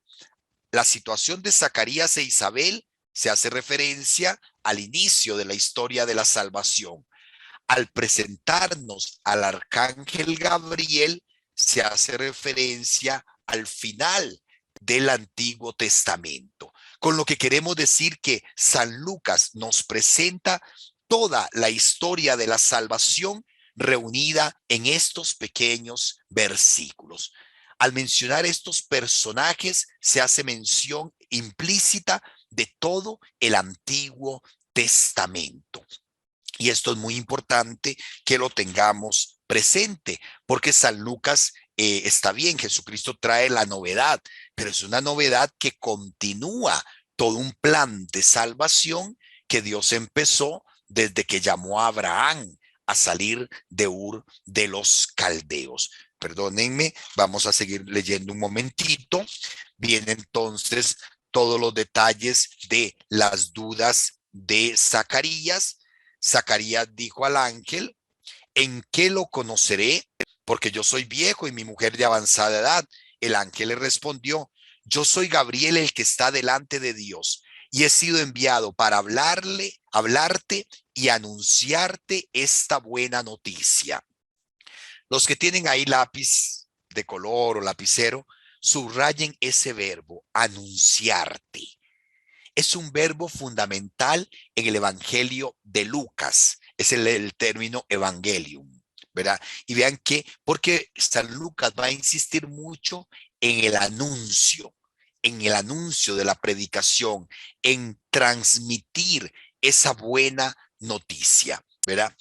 la situación de Zacarías e Isabel, se hace referencia al inicio de la historia de la salvación. Al presentarnos al arcángel Gabriel, se hace referencia al final del Antiguo Testamento. Con lo que queremos decir que San Lucas nos presenta toda la historia de la salvación reunida en estos pequeños versículos. Al mencionar estos personajes, se hace mención implícita de todo el Antiguo Testamento. Y esto es muy importante que lo tengamos presente, porque San Lucas está bien, Jesucristo trae la novedad, pero es una novedad que continúa todo un plan de salvación que Dios empezó desde que llamó a Abraham a salir de Ur de los Caldeos. Perdónenme, vamos a seguir leyendo un momentito. Viene entonces todos los detalles de las dudas de Zacarías. Zacarías dijo al ángel: ¿en qué lo conoceré? Porque yo soy viejo y mi mujer de avanzada edad. El ángel le respondió: yo soy Gabriel, el que está delante de Dios, y he sido enviado para hablarte y anunciarte esta buena noticia. Los que tienen ahí lápiz de color o lapicero, subrayen ese verbo, anunciarte. Es un verbo fundamental en el Evangelio de Lucas. Es el término evangelium, ¿verdad? Y vean que, porque San Lucas va a insistir mucho en en el anuncio de la predicación, en transmitir esa buena noticia, ¿verdad?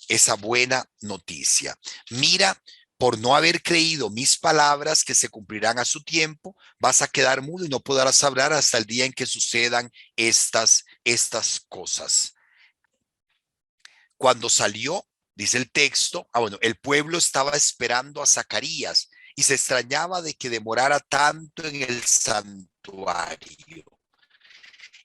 Esa buena noticia. Mira, por no haber creído mis palabras que se cumplirán a su tiempo, vas a quedar mudo y no podrás hablar hasta el día en que sucedan estas cosas. Cuando salió, dice el texto, bueno, el pueblo estaba esperando a Zacarías y se extrañaba de que demorara tanto en el santuario.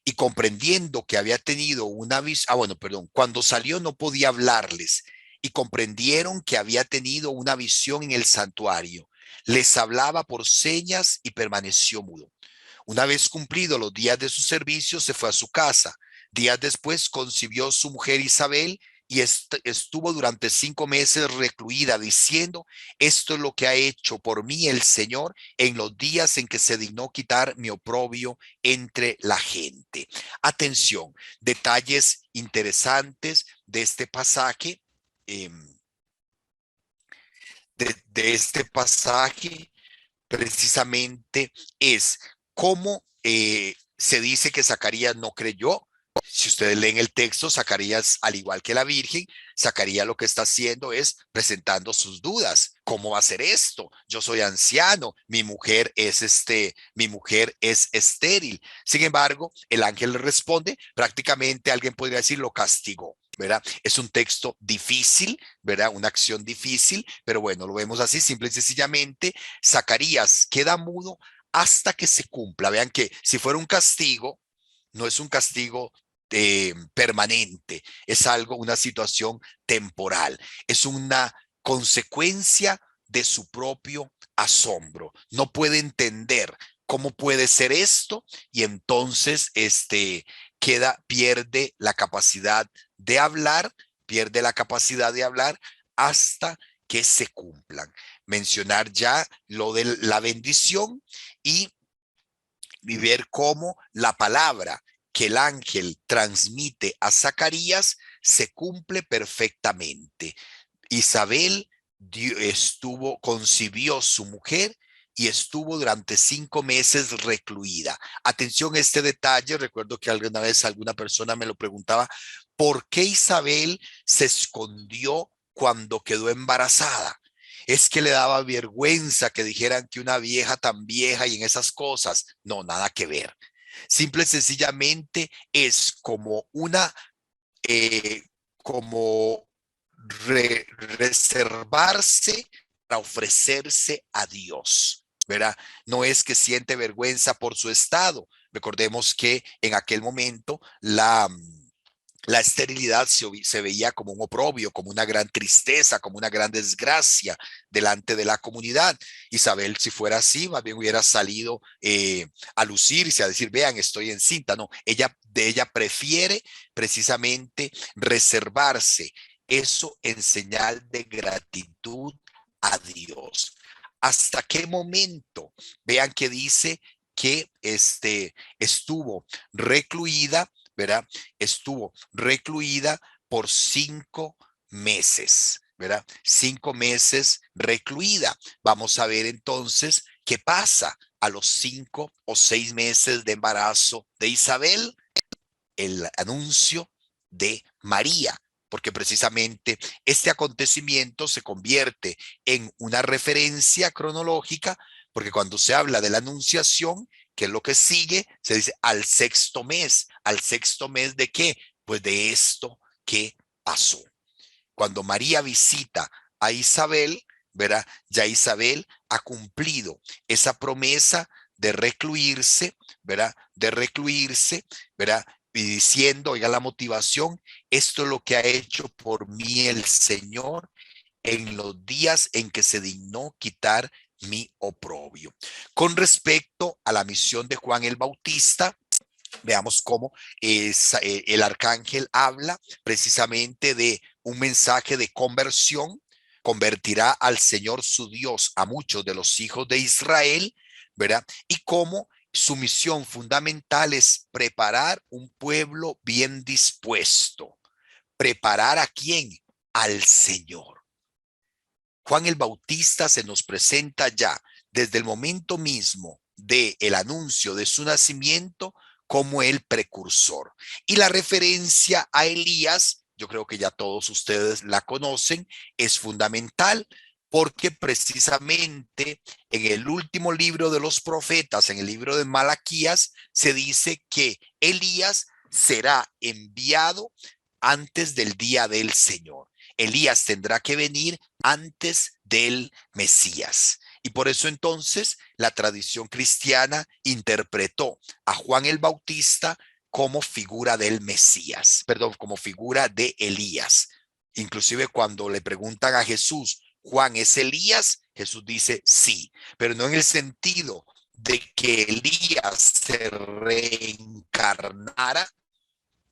Y comprendiendo que había tenido una visión, cuando salió no podía hablarles, y comprendieron que había tenido una visión en el santuario. Les hablaba por señas y permaneció mudo. Una vez cumplidos los días de su servicio, se fue a su casa. Días después concibió su mujer Isabel y estuvo durante 5 meses recluida, diciendo: esto es lo que ha hecho por mí el Señor en los días en que se dignó quitar mi oprobio entre la gente. Atención, detalles interesantes de este pasaje. De este pasaje precisamente es cómo se dice que Zacarías no creyó. Si ustedes leen el texto, Zacarías, al igual que la Virgen, Zacarías lo que está haciendo es presentando sus dudas. ¿Cómo va a ser esto? Yo soy anciano, mi mujer es estéril. Sin embargo, el ángel le responde, prácticamente alguien podría decir lo castigó, ¿verdad? Es un texto difícil, ¿verdad? Una acción difícil, pero bueno, lo vemos así, simple y sencillamente. Zacarías queda mudo hasta que se cumpla. Vean que si fuera un castigo, no es un castigo permanente, es algo, una situación temporal, es una consecuencia de su propio asombro. No puede entender cómo puede ser esto y entonces pierde la capacidad de hablar, hasta que se cumplan. Mencionar ya lo de la bendición y ver cómo la palabra que el ángel transmite a Zacarías se cumple perfectamente. Isabel concibió su mujer y estuvo durante 5 meses recluida. Atención a este detalle, recuerdo que alguna vez alguna persona me lo preguntaba, ¿por qué Isabel se escondió cuando quedó embarazada? Es que le daba vergüenza que dijeran que una vieja tan vieja y en esas cosas. No, nada que ver. Simple y sencillamente es como eh, como reservarse para ofrecerse a Dios, ¿verdad? No es que siente vergüenza por su estado. Recordemos que en aquel momento la esterilidad se veía como un oprobio, como una gran tristeza, como una gran desgracia delante de la comunidad. Isabel, si fuera así, más bien hubiera salido a lucirse, a decir, vean, estoy encinta. No, ella prefiere precisamente reservarse eso en señal de gratitud a Dios. ¿Hasta qué momento? Vean que dice que estuvo recluida, ¿verdad? Estuvo recluida por 5 meses, ¿verdad? 5 meses recluida. Vamos a ver entonces qué pasa a los 5 o 6 meses de embarazo de Isabel, el anuncio de María, porque precisamente este acontecimiento se convierte en una referencia cronológica, porque cuando se habla de la anunciación, ¿qué es lo que sigue? Se dice al 6.º mes. ¿Al 6.º mes de qué? Pues de esto que pasó. Cuando María visita a Isabel, ¿verdad? Ya Isabel ha cumplido esa promesa de recluirse, ¿verdad? De recluirse, ¿verdad? Y diciendo, oiga la motivación, esto es lo que ha hecho por mí el Señor en los días en que se dignó quitar mi oprobio. Con respecto a la misión de Juan el Bautista, veamos cómo el arcángel habla precisamente de un mensaje de conversión. Convertirá al Señor su Dios a muchos de los hijos de Israel, ¿verdad? Y cómo su misión fundamental es preparar un pueblo bien dispuesto. ¿Preparar a quién? Al Señor. Juan el Bautista se nos presenta ya desde el momento mismo del anuncio de su nacimiento como el precursor. Y la referencia a Elías, yo creo que ya todos ustedes la conocen, es fundamental porque precisamente en el último libro de los profetas, en el libro de Malaquías, se dice que Elías será enviado antes del día del Señor. Elías tendrá que venir antes del Mesías. Y por eso entonces la tradición cristiana interpretó a Juan el Bautista como figura del Mesías, perdón, como figura de Elías. Inclusive cuando le preguntan a Jesús, Juan es Elías, Jesús dice sí, pero no en el sentido de que Elías se reencarnara,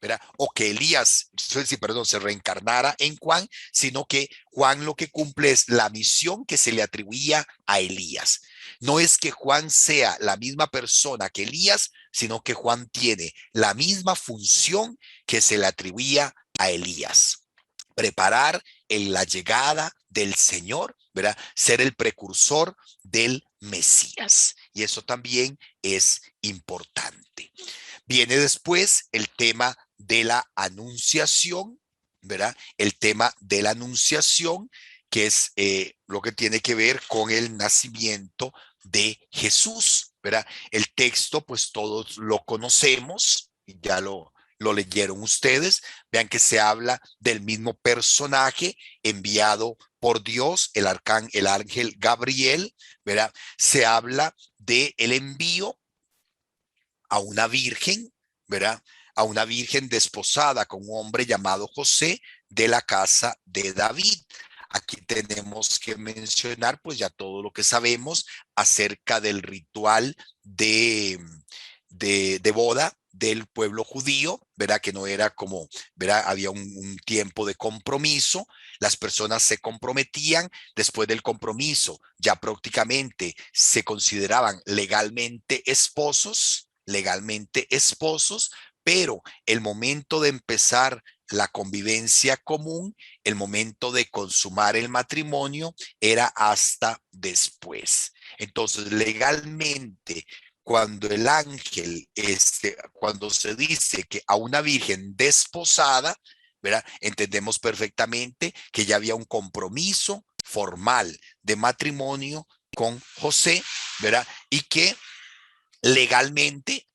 ¿verdad? O que Elías, sí, perdón, se reencarnara en Juan, sino que Juan lo que cumple es la misión que se le atribuía a Elías. No es que Juan sea la misma persona que Elías, sino que Juan tiene la misma función que se le atribuía a Elías. Preparar la llegada del Señor, ¿verdad? Ser el precursor del Mesías. Y eso también es importante. Viene después el tema de la anunciación, ¿verdad? El tema de la anunciación, que es lo que tiene que ver con el nacimiento de Jesús, ¿verdad? El texto, pues todos lo conocemos, ya lo leyeron ustedes. Vean que se habla del mismo personaje enviado por Dios, el ángel Gabriel, ¿verdad? Se habla del envío a una virgen, ¿verdad? A una virgen desposada con un hombre llamado José de la casa de David. Aquí tenemos que mencionar pues ya todo lo que sabemos acerca del ritual de boda del pueblo judío, ¿verdad? Que no era como, ¿verdad? Había un tiempo de compromiso, las personas se comprometían, después del compromiso ya prácticamente se consideraban legalmente esposos, pero el momento de empezar la convivencia común, el momento de consumar el matrimonio era hasta después. Entonces, legalmente, cuando el ángel, cuando se dice que a una virgen desposada, ¿verdad? Entendemos perfectamente que ya había un compromiso formal de matrimonio con José, ¿verdad? Y que legalmente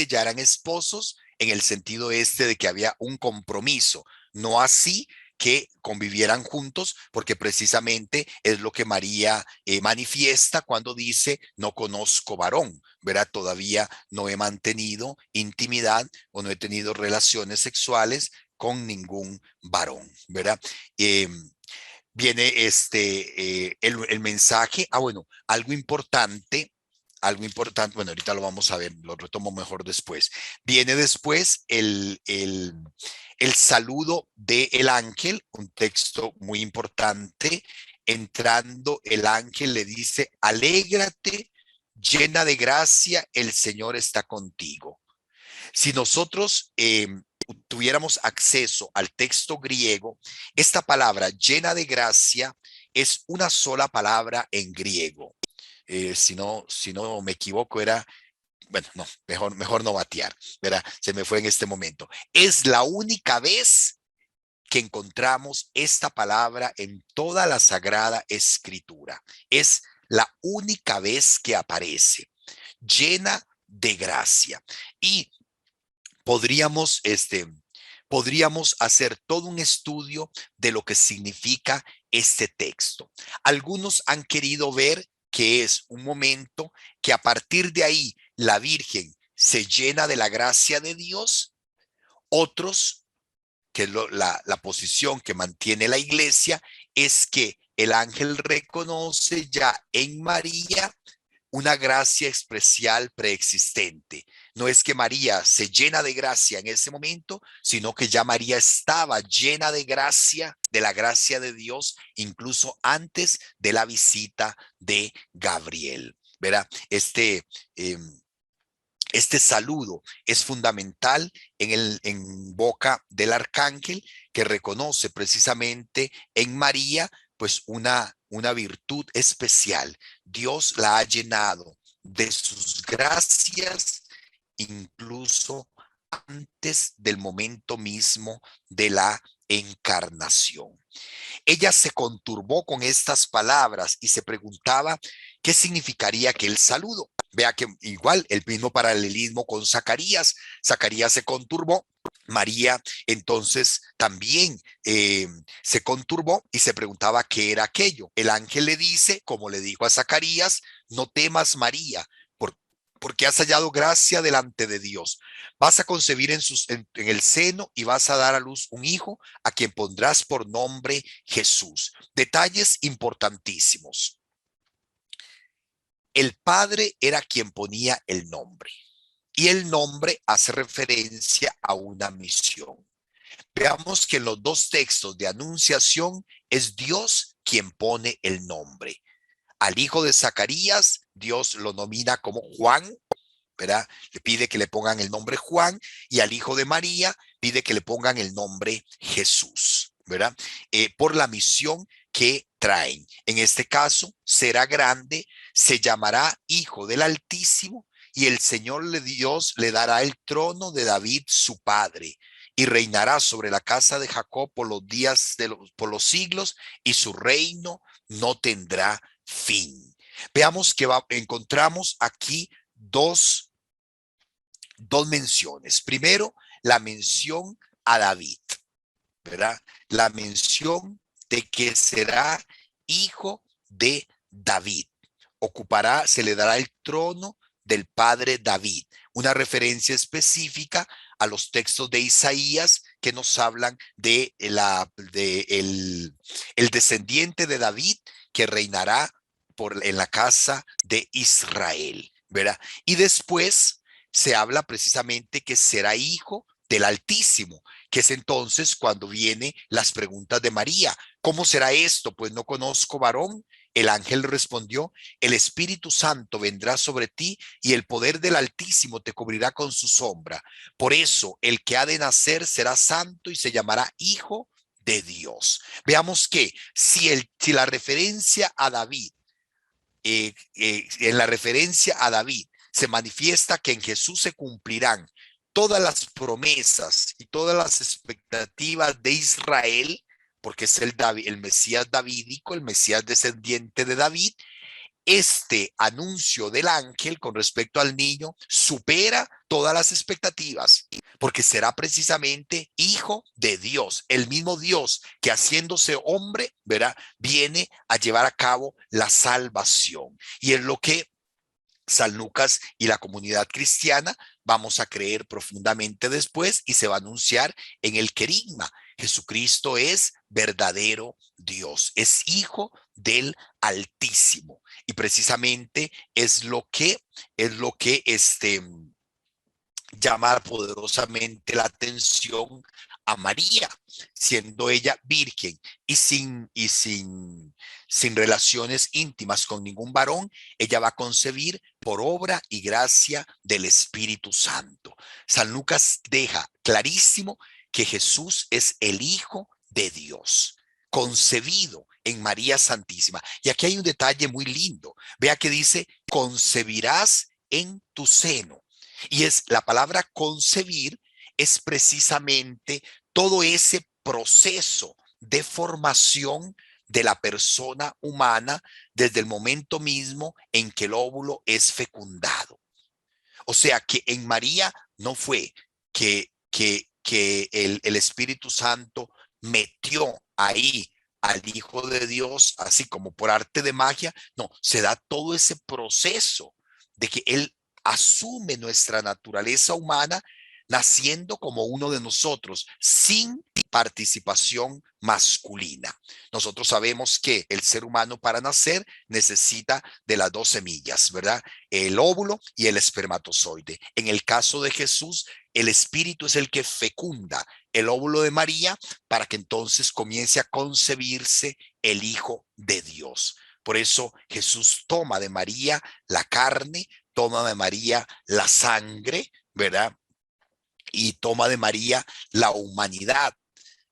ya eran esposos en el sentido de que había un compromiso, no así que convivieran juntos, porque precisamente es lo que María manifiesta cuando dice, no conozco varón, ¿verdad? Todavía no he mantenido intimidad o no he tenido relaciones sexuales con ningún varón, ¿verdad? Viene el mensaje, bueno, algo importante, bueno, ahorita lo vamos a ver, lo retomo mejor después. Viene después el saludo del ángel, un texto muy importante. Entrando el ángel le dice, alégrate, llena de gracia, el Señor está contigo. Si nosotros tuviéramos acceso al texto griego, esta palabra llena de gracia es una sola palabra en griego. Si no me equivoco, era, bueno, no, mejor no batear, ¿verdad? Se me fue en este momento. Es la única vez que encontramos esta palabra en toda la Sagrada Escritura. Es la única vez que aparece, llena de gracia. Y podríamos, podríamos hacer todo un estudio de lo que significa este texto. Algunos han querido ver que es un momento que a partir de ahí la Virgen se llena de la gracia de Dios. Otros, que es la posición que mantiene la iglesia, es que el ángel reconoce ya en María una gracia especial preexistente. No es que María se llena de gracia en ese momento, sino que ya María estaba llena de gracia, de la gracia de Dios, incluso antes de la visita de Gabriel. ¿Verdad? Este saludo es fundamental en boca del arcángel, que reconoce precisamente en María pues una virtud especial. Dios la ha llenado de sus gracias incluso antes del momento mismo de la encarnación. Ella se conturbó con estas palabras y se preguntaba qué significaría aquel saludo. Vea que igual el mismo paralelismo con Zacarías. Zacarías se conturbó. María entonces también se conturbó y se preguntaba qué era aquello. El ángel le dice, como le dijo a Zacarías, no temas, María, porque has hallado gracia delante de Dios. Vas a concebir en el seno y vas a dar a luz un hijo a quien pondrás por nombre Jesús. Detalles importantísimos. El padre era quien ponía el nombre y el nombre hace referencia a una misión. Veamos que en los dos textos de anunciación es Dios quien pone el nombre. Al hijo de Zacarías, Dios lo nomina como Juan, ¿verdad? Le pide que le pongan el nombre Juan, y al hijo de María pide que le pongan el nombre Jesús, ¿verdad? Por la misión que traen. En este caso, será grande, se llamará Hijo del Altísimo, y el Señor Dios le dará el trono de David, su padre, y reinará sobre la casa de Jacob por los días por los siglos, y su reino no tendrá fin. Veamos que encontramos aquí dos menciones. Primero, la mención a David, ¿verdad? La mención de que será hijo de David. Ocupará, se le dará el trono del padre David. Una referencia específica a los textos de Isaías que nos hablan de el descendiente de David que reinará en la casa de Israel, ¿verdad? Y después se habla precisamente que será hijo del Altísimo, que es entonces cuando vienen las preguntas de María. ¿Cómo será esto? Pues no conozco varón. El ángel respondió, el Espíritu Santo vendrá sobre ti y el poder del Altísimo te cubrirá con su sombra. Por eso el que ha de nacer será santo y se llamará Hijo de Dios. Veamos que si la referencia a David, en la referencia a David, se manifiesta que en Jesús se cumplirán todas las promesas y todas las expectativas de Israel, porque es el Mesías davídico, el Mesías descendiente de David. Este anuncio del ángel con respecto al niño supera todas las expectativas, porque será precisamente hijo de Dios, el mismo Dios que haciéndose hombre, ¿verdad? Viene a llevar a cabo la salvación. Y es lo que San Lucas y la comunidad cristiana vamos a creer profundamente después, y se va a anunciar en el querigma. Jesucristo es verdadero Dios, es hijo del Altísimo, y precisamente es lo que llama poderosamente la atención a María, siendo ella virgen y sin relaciones íntimas con ningún varón. Ella va a concebir por obra y gracia del Espíritu Santo. San Lucas deja clarísimo que Jesús es el Hijo de Dios, concebido en María Santísima. Y aquí hay un detalle muy lindo. Vea que dice, concebirás en tu seno. Y es la palabra concebir, es precisamente todo ese proceso de formación de la persona humana desde el momento mismo en que el óvulo es fecundado. O sea que en María no fue que el Espíritu Santo metió ahí al Hijo de Dios así como por arte de magia. No, se da todo ese proceso de que Él asume nuestra naturaleza humana, naciendo como uno de nosotros, sin participación masculina. Nosotros sabemos que el ser humano para nacer necesita de las dos semillas, ¿verdad? El óvulo y el espermatozoide. En el caso de Jesús, el espíritu es el que fecunda el óvulo de María para que entonces comience a concebirse el Hijo de Dios. Por eso Jesús toma de María la carne, toma de María la sangre, ¿verdad? Y toma de María la humanidad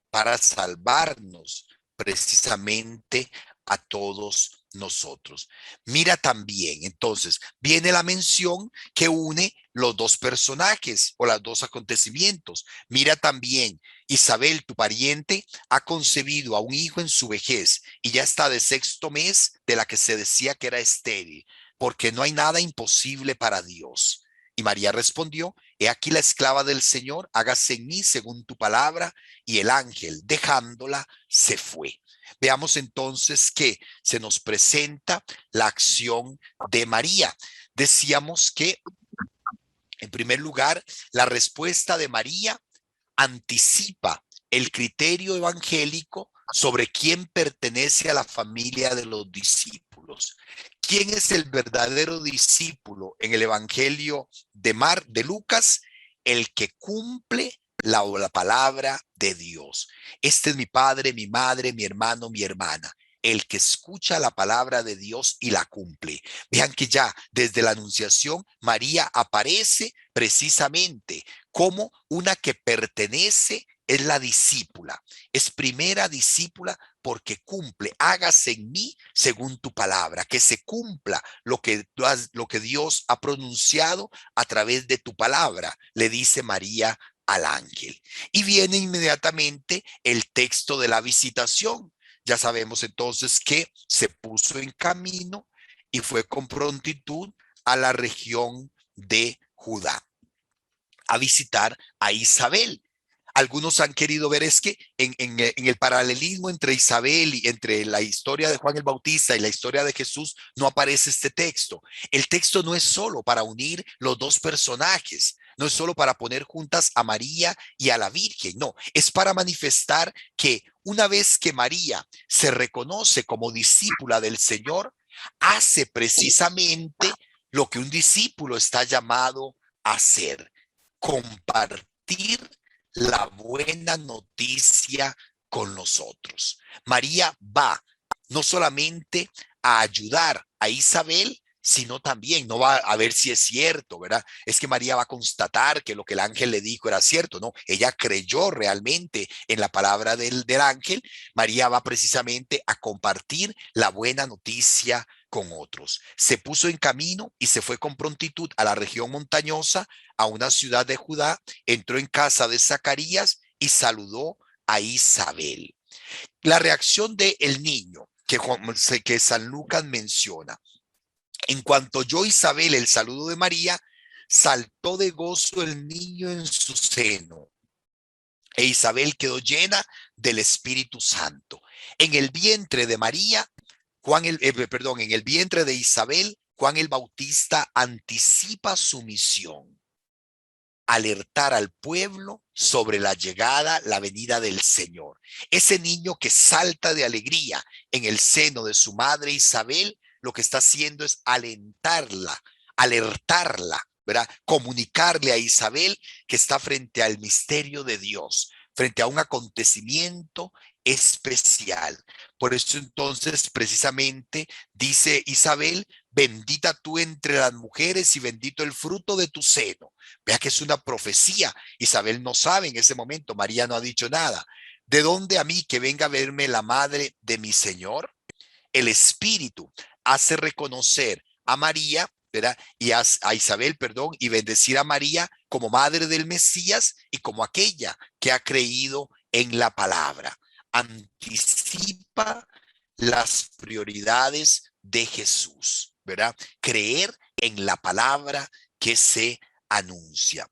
para salvarnos precisamente a todos nosotros. Mira también, entonces, viene la mención que une los dos personajes o los dos acontecimientos. Mira también, Isabel, tu pariente, ha concebido a un hijo en su vejez y ya está de sexto mes de la que se decía que era estéril, porque no hay nada imposible para Dios. Y María respondió: he aquí la esclava del Señor, hágase en mí según tu palabra. Y el ángel, dejándola, se fue. Veamos entonces que se nos presenta la acción de María. Decíamos que, en primer lugar, la respuesta de María anticipa el criterio evangélico sobre quién pertenece a la familia de los discípulos. ¿Quién es el verdadero discípulo en el evangelio de Lucas? El que cumple la palabra de Dios. Este es mi padre, mi madre, mi hermano, mi hermana. El que escucha la palabra de Dios y la cumple. Vean que ya desde la anunciación María aparece precisamente como una que pertenece, es la discípula, es primera discípula porque cumple. Hágase en mí según tu palabra, que se cumpla lo que Dios ha pronunciado a través de tu palabra, le dice María al ángel. Y viene inmediatamente el texto de la visitación. Ya sabemos entonces que se puso en camino y fue con prontitud a la región de Judá a visitar a Isabel. Algunos han querido ver es que en el paralelismo entre Isabel y entre la historia de Juan el Bautista y la historia de Jesús no aparece este texto. El texto no es solo para unir los dos personajes, no es solo para poner juntas a María y a la Virgen, no, es para manifestar que una vez que María se reconoce como discípula del Señor, hace precisamente lo que un discípulo está llamado a hacer: compartir la buena noticia con los otros. María va no solamente a ayudar a Isabel, sino también no va a ver si es cierto, ¿verdad? Es que María va a constatar que lo que el ángel le dijo era cierto, ¿no? Ella creyó realmente en la palabra del ángel. María va precisamente a compartir la buena noticia con otros. Se puso en camino y se fue con prontitud a la región montañosa, a una ciudad de Judá, entró en casa de Zacarías y saludó a Isabel. La reacción del niño que San Lucas menciona: en cuanto oyó Isabel el saludo de María, saltó de gozo el niño en su seno. E Isabel quedó llena del Espíritu Santo. En el vientre de María, en el vientre de Isabel, Juan el Bautista anticipa su misión: alertar al pueblo sobre la llegada, la venida del Señor. Ese niño que salta de alegría en el seno de su madre Isabel, lo que está haciendo es alentarla, alertarla, ¿verdad? Comunicarle a Isabel que está frente al misterio de Dios, frente a un acontecimiento especial. Por eso entonces precisamente dice Isabel: bendita tú entre las mujeres y bendito el fruto de tu seno. Vea que es una profecía. Isabel no sabe en ese momento, María no ha dicho nada. ¿De dónde a mí que venga a verme la madre de mi Señor? El Espíritu hace reconocer a María, ¿verdad? Y a Isabel, perdón, y bendecir a María como madre del Mesías y como aquella que ha creído en la palabra. Anticipa las prioridades de Jesús, ¿verdad? Creer en la palabra que se anuncia.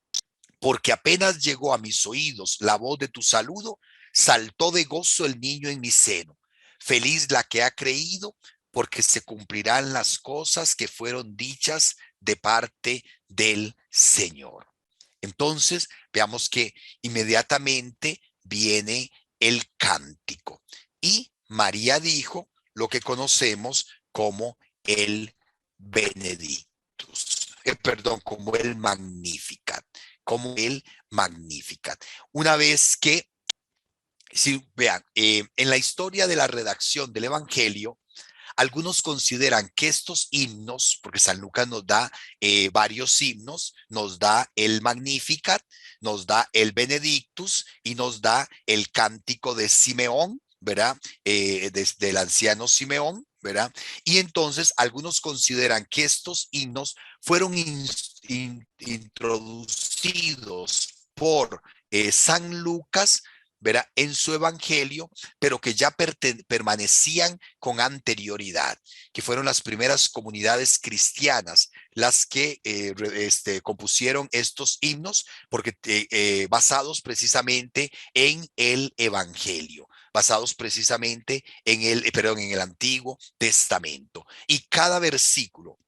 Porque apenas llegó a mis oídos la voz de tu saludo, saltó de gozo el niño en mi seno. Feliz la que ha creído, porque se cumplirán las cosas que fueron dichas de parte del Señor. Entonces, veamos que inmediatamente viene el cántico. Y María dijo lo que conocemos como el Benedictus, como el Magnificat, Una vez que, si vean, en la historia de la redacción del Evangelio, algunos consideran que estos himnos, porque San Lucas nos da varios himnos, nos da el Magnificat, nos da el Benedictus y nos da el cántico de Simeón, ¿verdad? Desde el anciano Simeón, ¿verdad? Y entonces algunos consideran que estos himnos fueron introducidos por San Lucas, ¿verdad? En su evangelio, pero que ya permanecían con anterioridad, que fueron las primeras comunidades cristianas las que compusieron estos himnos, porque basados precisamente en el evangelio, basados precisamente en el Antiguo Testamento. Y cada versículo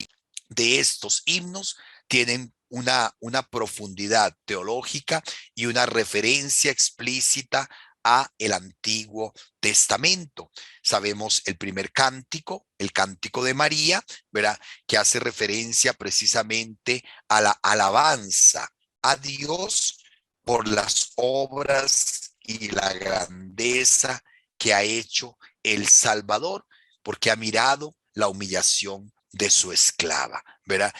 de estos himnos tienen una profundidad teológica y una referencia explícita a el Antiguo Testamento. Sabemos el primer cántico, el cántico de María, ¿verdad? Que hace referencia precisamente a la alabanza a Dios por las obras y la grandeza que ha hecho el Salvador, porque ha mirado la humillación de su esclava, ¿verdad?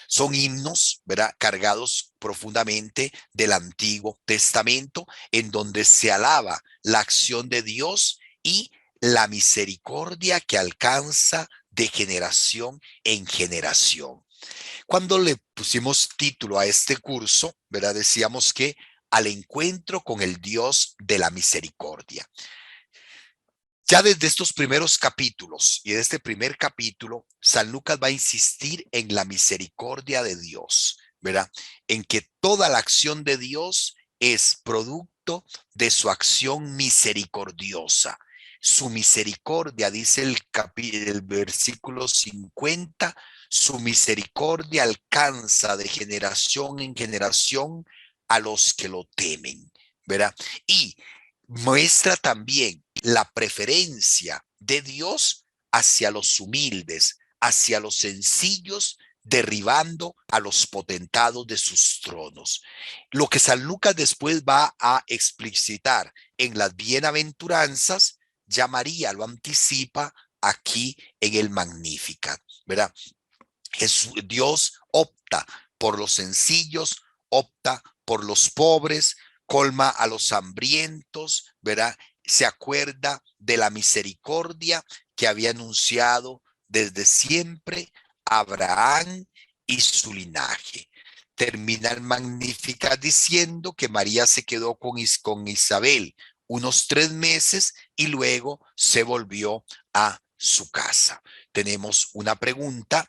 Son himnos, ¿verdad? Cargados profundamente del Antiguo Testamento, en donde se alaba la acción de Dios y la misericordia que alcanza de generación en generación. Cuando le pusimos título a este curso, ¿verdad? Decíamos que al encuentro con el Dios de la misericordia. Ya desde estos primeros capítulos y de este primer capítulo, San Lucas va a insistir en la misericordia de Dios, ¿verdad? En que toda la acción de Dios es producto de su acción misericordiosa. Su misericordia, dice el versículo 50, su misericordia alcanza de generación en generación a los que lo temen, ¿verdad? Y muestra también la preferencia de Dios hacia los humildes, hacia los sencillos, derribando a los potentados de sus tronos. Lo que San Lucas después va a explicitar en las bienaventuranzas, ya María lo anticipa aquí en el Magnificat, ¿verdad? Dios opta por los sencillos, opta por los pobres, colma a los hambrientos, ¿verdad? Se acuerda de la misericordia que había anunciado desde siempre Abraham y su linaje. Termina el Magnificat diciendo que María se quedó con Isabel unos 3 meses y luego se volvió a su casa. Tenemos una pregunta.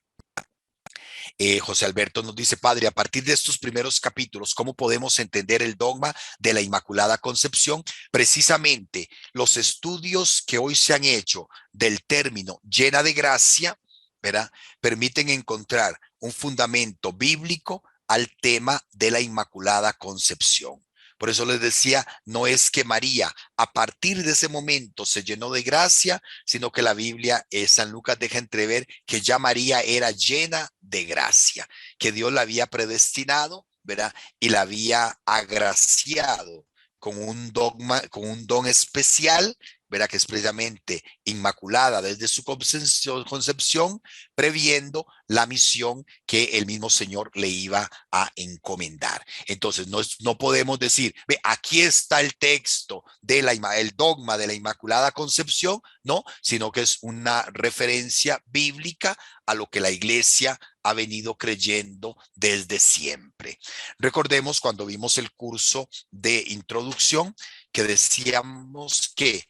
José Alberto nos dice: padre, a partir de estos primeros capítulos, ¿cómo podemos entender el dogma de la Inmaculada Concepción? Precisamente los estudios que hoy se han hecho del término llena de gracia, ¿verdad? Permiten encontrar un fundamento bíblico al tema de la Inmaculada Concepción. Por eso les decía, no es que María a partir de ese momento se llenó de gracia, sino que la Biblia, San Lucas deja entrever que ya María era llena de gracia, que Dios la había predestinado, ¿verdad? Y la había agraciado con un dogma, con un don especial, ¿verdad? Que es precisamente inmaculada desde su concepción, previendo la misión que el mismo Señor le iba a encomendar. Entonces, no podemos decir, ve, aquí está el texto el dogma de la Inmaculada Concepción, no, sino que es una referencia bíblica a lo que la Iglesia ha venido creyendo desde siempre. Recordemos cuando vimos el curso de introducción que decíamos que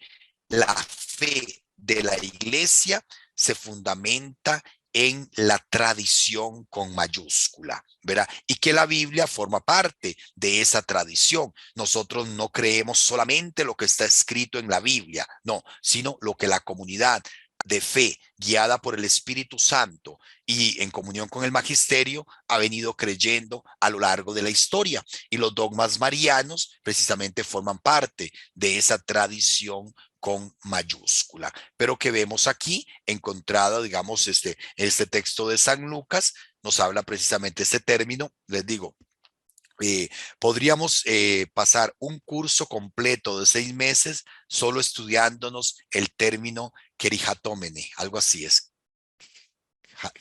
la fe de la Iglesia se fundamenta en la tradición con mayúscula, ¿verdad? Y que la Biblia forma parte de esa tradición. Nosotros no creemos solamente lo que está escrito en la Biblia, no, sino lo que la comunidad de fe guiada por el Espíritu Santo y en comunión con el magisterio ha venido creyendo a lo largo de la historia. Y los dogmas marianos precisamente forman parte de esa tradición con mayúscula, pero que vemos aquí encontrada, digamos, este texto de San Lucas nos habla precisamente este término. Les digo, podríamos pasar un curso completo de 6 meses solo estudiándonos el término kerihatomene, algo así es.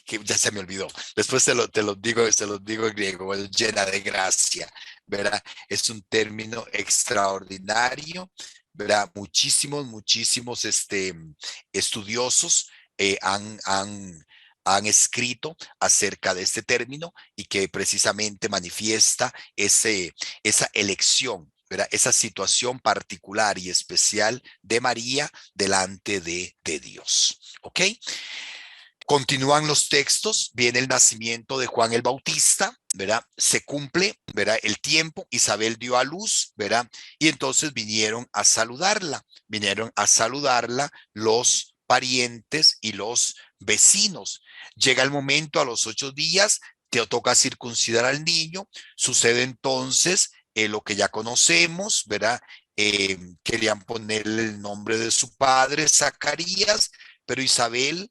Que ya se me olvidó. Después se los digo en griego, llena de gracia, ¿verdad? Es un término extraordinario, ¿verdad? Muchísimos estudiosos han escrito acerca de este término y que precisamente manifiesta esa elección, ¿verdad? Esa situación particular y especial de María delante de Dios. ¿Ok? Continúan los textos, viene el nacimiento de Juan el Bautista, ¿verdad? Se cumple, ¿verdad? El tiempo, Isabel dio a luz, ¿verdad? Y entonces vinieron a saludarla los parientes y los vecinos. Llega el momento a los 8 días, te toca circuncidar al niño, sucede entonces lo que ya conocemos, ¿verdad? Querían ponerle el nombre de su padre, Zacarías, pero Isabel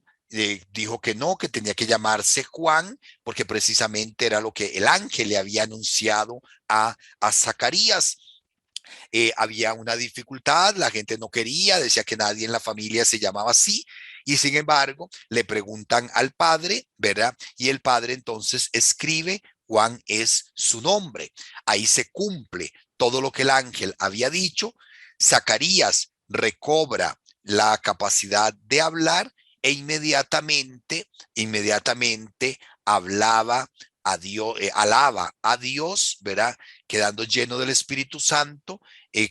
dijo que no, que tenía que llamarse Juan, porque precisamente era lo que el ángel le había anunciado a Zacarías. Había una dificultad, la gente no quería, decía que nadie en la familia se llamaba así, y sin embargo le preguntan al padre, ¿verdad? Y el padre entonces escribe, Juan es su nombre. Ahí se cumple todo lo que el ángel había dicho. Zacarías recobra la capacidad de hablar e inmediatamente hablaba a Dios, alaba a Dios, ¿verdad? Quedando lleno del Espíritu Santo,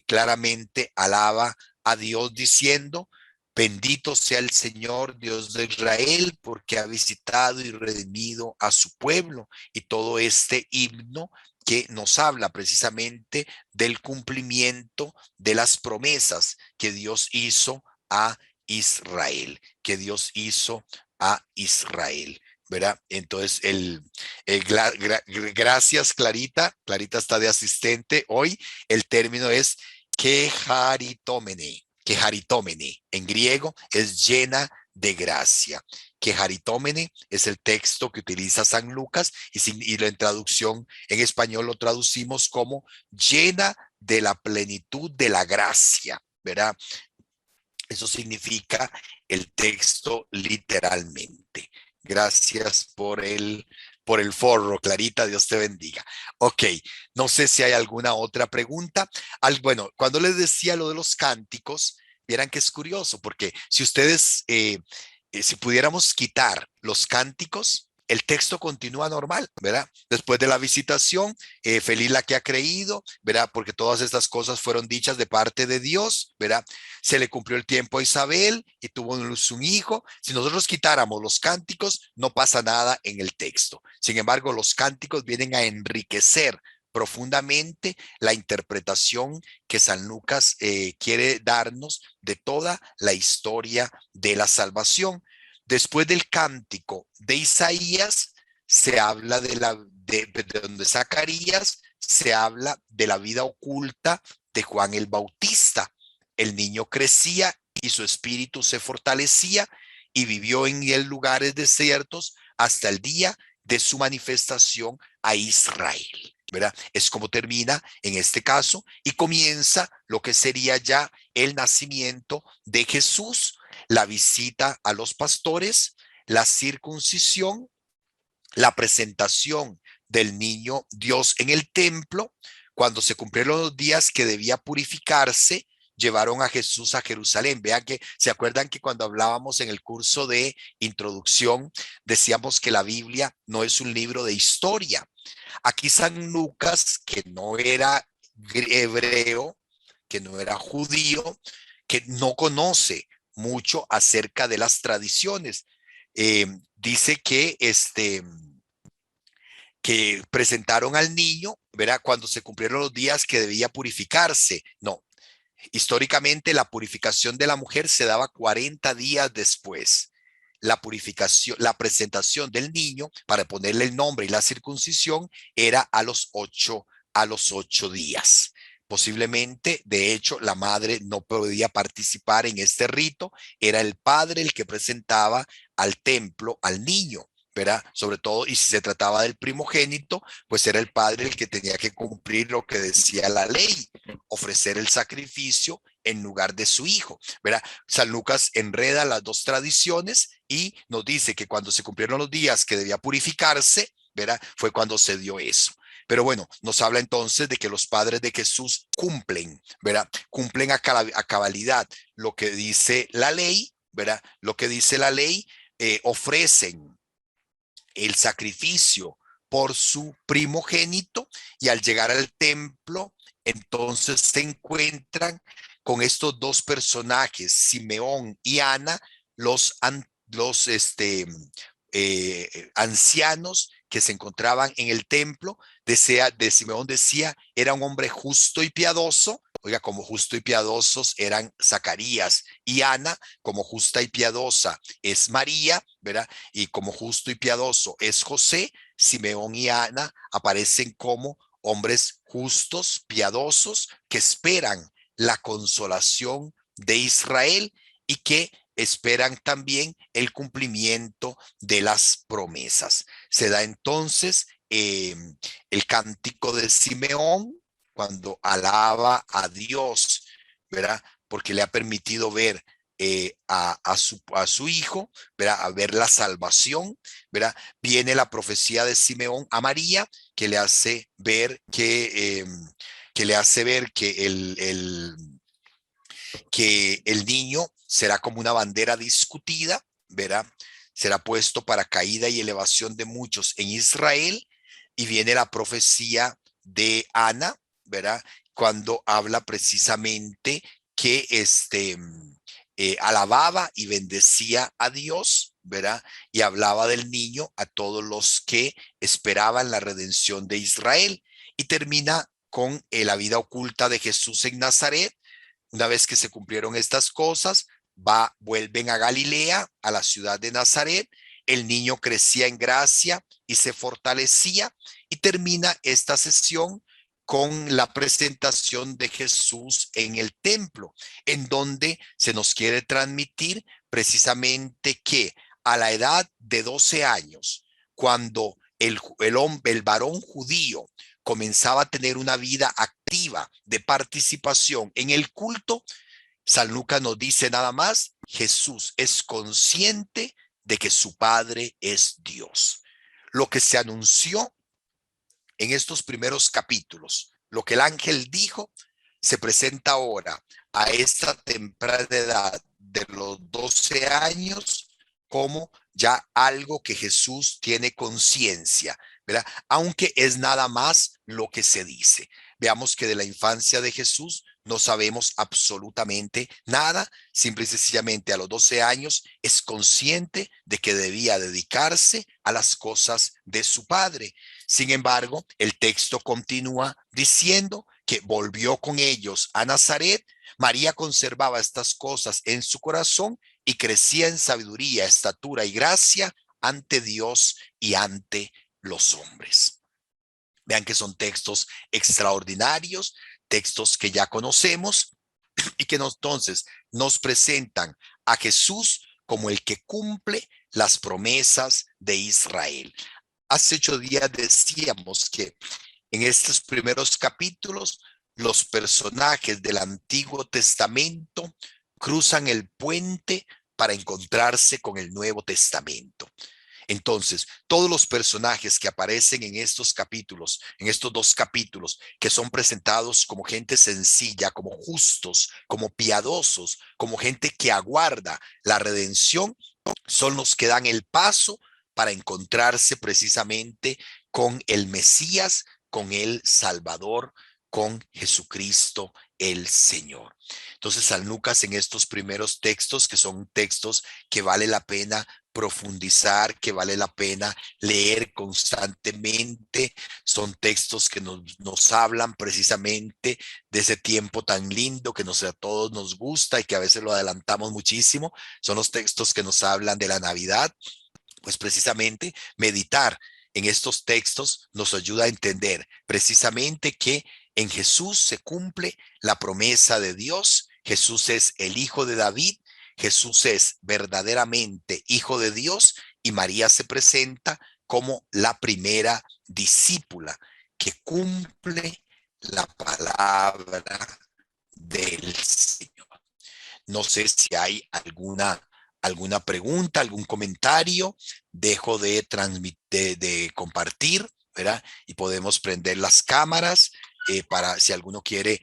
claramente alaba a Dios diciendo, bendito sea el Señor Dios de Israel, porque ha visitado y redimido a su pueblo. Y todo este himno que nos habla precisamente del cumplimiento de las promesas que Dios hizo a Israel, que Dios hizo a Israel. ¿Verdad? Entonces, gracias, Clarita. Clarita está de asistente hoy. El término es quejaritomene. En griego es llena de gracia. Quejaritomene es el texto que utiliza San Lucas y la traducción en español lo traducimos como llena de la plenitud de la gracia, ¿verdad? Eso significa el texto literalmente. Gracias por el forro, Clarita, Dios te bendiga. Ok, no sé si hay alguna otra pregunta. Bueno, cuando les decía lo de los cánticos, vieran que es curioso, porque si ustedes, si pudiéramos quitar los cánticos, el texto continúa normal, ¿verdad? Después de la visitación, feliz la que ha creído, ¿verdad? Porque todas estas cosas fueron dichas de parte de Dios, ¿verdad? Se le cumplió el tiempo a Isabel y tuvo un hijo. Si nosotros quitáramos los cánticos, no pasa nada en el texto. Sin embargo, los cánticos vienen a enriquecer profundamente la interpretación que San Lucas quiere darnos de toda la historia de la salvación. Después del cántico de Isaías, se habla de donde Zacarías, se habla de la vida oculta de Juan el Bautista. El niño crecía y su espíritu se fortalecía y vivió en lugares desiertos hasta el día de su manifestación a Israel, ¿verdad? Es como termina en este caso y comienza lo que sería ya el nacimiento de Jesús, la visita a los pastores, la circuncisión, la presentación del niño Dios en el templo. Cuando se cumplieron los días que debía purificarse, llevaron a Jesús a Jerusalén. Vean que se acuerdan que cuando hablábamos en el curso de introducción, decíamos que la Biblia no es un libro de historia. Aquí San Lucas, que no era hebreo, que no era judío, que no conoce mucho acerca de las tradiciones, dice que presentaron al niño, ¿verdad? Cuando se cumplieron los días que debía purificarse. No, históricamente la purificación de la mujer se daba 40 días después. La purificación, la presentación del niño para ponerle el nombre y la circuncisión era a los 8 días. Posiblemente, de hecho, la madre no podía participar en este rito, era el padre el que presentaba al templo al niño, ¿verdad? Sobre todo, y si se trataba del primogénito, pues era el padre el que tenía que cumplir lo que decía la ley, ofrecer el sacrificio en lugar de su hijo, ¿verdad? San Lucas enreda las dos tradiciones y nos dice que cuando se cumplieron los días que debía purificarse, ¿verdad? Fue cuando se dio eso. Pero bueno, nos habla entonces de que los padres de Jesús cumplen, ¿verdad? Cumplen a cabalidad lo que dice la ley, ¿verdad? Lo que dice la ley, ofrecen el sacrificio por su primogénito y al llegar al templo, entonces se encuentran con estos dos personajes, Simeón y Ana, los ancianos que se encontraban en el templo. De Simeón decía, era un hombre justo y piadoso. Oiga, como justo y piadosos eran Zacarías y Ana, como justa y piadosa es María, ¿verdad? Y como justo y piadoso es José. Simeón y Ana aparecen como hombres justos, piadosos, que esperan la consolación de Israel y que esperan también el cumplimiento de las promesas. Se da entonces el cántico de Simeón cuando alaba a Dios, ¿verdad? Porque le ha permitido ver a su hijo, ¿verdad? A ver la salvación, ¿verdad? Viene la profecía de Simeón a María que le hace ver que que el niño será como una bandera discutida, ¿verdad? Será puesto para caída y elevación de muchos en Israel. Y viene la profecía de Ana, ¿verdad? Cuando habla precisamente que alababa y bendecía a Dios, ¿verdad? Y hablaba del niño a todos los que esperaban la redención de Israel. Y termina con la vida oculta de Jesús en Nazaret. Una vez que se cumplieron estas cosas, vuelven a Galilea, a la ciudad de Nazaret. El niño crecía en gracia y se fortalecía, y termina esta sesión con la presentación de Jesús en el templo, en donde se nos quiere transmitir precisamente que a la edad de 12 años, cuando el varón judío comenzaba a tener una vida activa de participación en el culto, San Lucas nos dice nada más: Jesús es consciente de que su Padre es Dios. Lo que se anunció en estos primeros capítulos, lo que el ángel dijo, se presenta ahora a esta temprana edad de los 12 años como ya algo que Jesús tiene conciencia, ¿verdad? Aunque es nada más lo que se dice. Veamos que de la infancia de Jesús no sabemos absolutamente nada. Simple y sencillamente a los 12 años es consciente de que debía dedicarse a las cosas de su padre. Sin embargo, el texto continúa diciendo que volvió con ellos a Nazaret. María conservaba estas cosas en su corazón y crecía en sabiduría, estatura y gracia ante Dios y ante los hombres. Vean que son textos extraordinarios, textos que ya conocemos y que entonces nos presentan a Jesús como el que cumple las promesas de Israel. Hace 8 días decíamos que en estos primeros capítulos los personajes del Antiguo Testamento cruzan el puente para encontrarse con el Nuevo Testamento. Entonces, todos los personajes que aparecen en estos capítulos, en estos 2 capítulos, que son presentados como gente sencilla, como justos, como piadosos, como gente que aguarda la redención, son los que dan el paso para encontrarse precisamente con el Mesías, con el Salvador, con Jesucristo el Señor. Entonces, San Lucas en estos primeros textos, que son textos que vale la pena profundizar, que vale la pena leer constantemente, son textos que nos hablan precisamente de ese tiempo tan lindo que a todos nos gusta y que a veces lo adelantamos muchísimo. Son los textos que nos hablan de la Navidad. Pues precisamente meditar en estos textos nos ayuda a entender precisamente que en Jesús se cumple la promesa de Dios. Jesús es el Hijo de David. Jesús es verdaderamente Hijo de Dios, y María se presenta como la primera discípula que cumple la palabra del Señor. No sé si hay alguna pregunta, algún comentario. Dejo de compartir ¿verdad? Y podemos prender las cámaras para si alguno quiere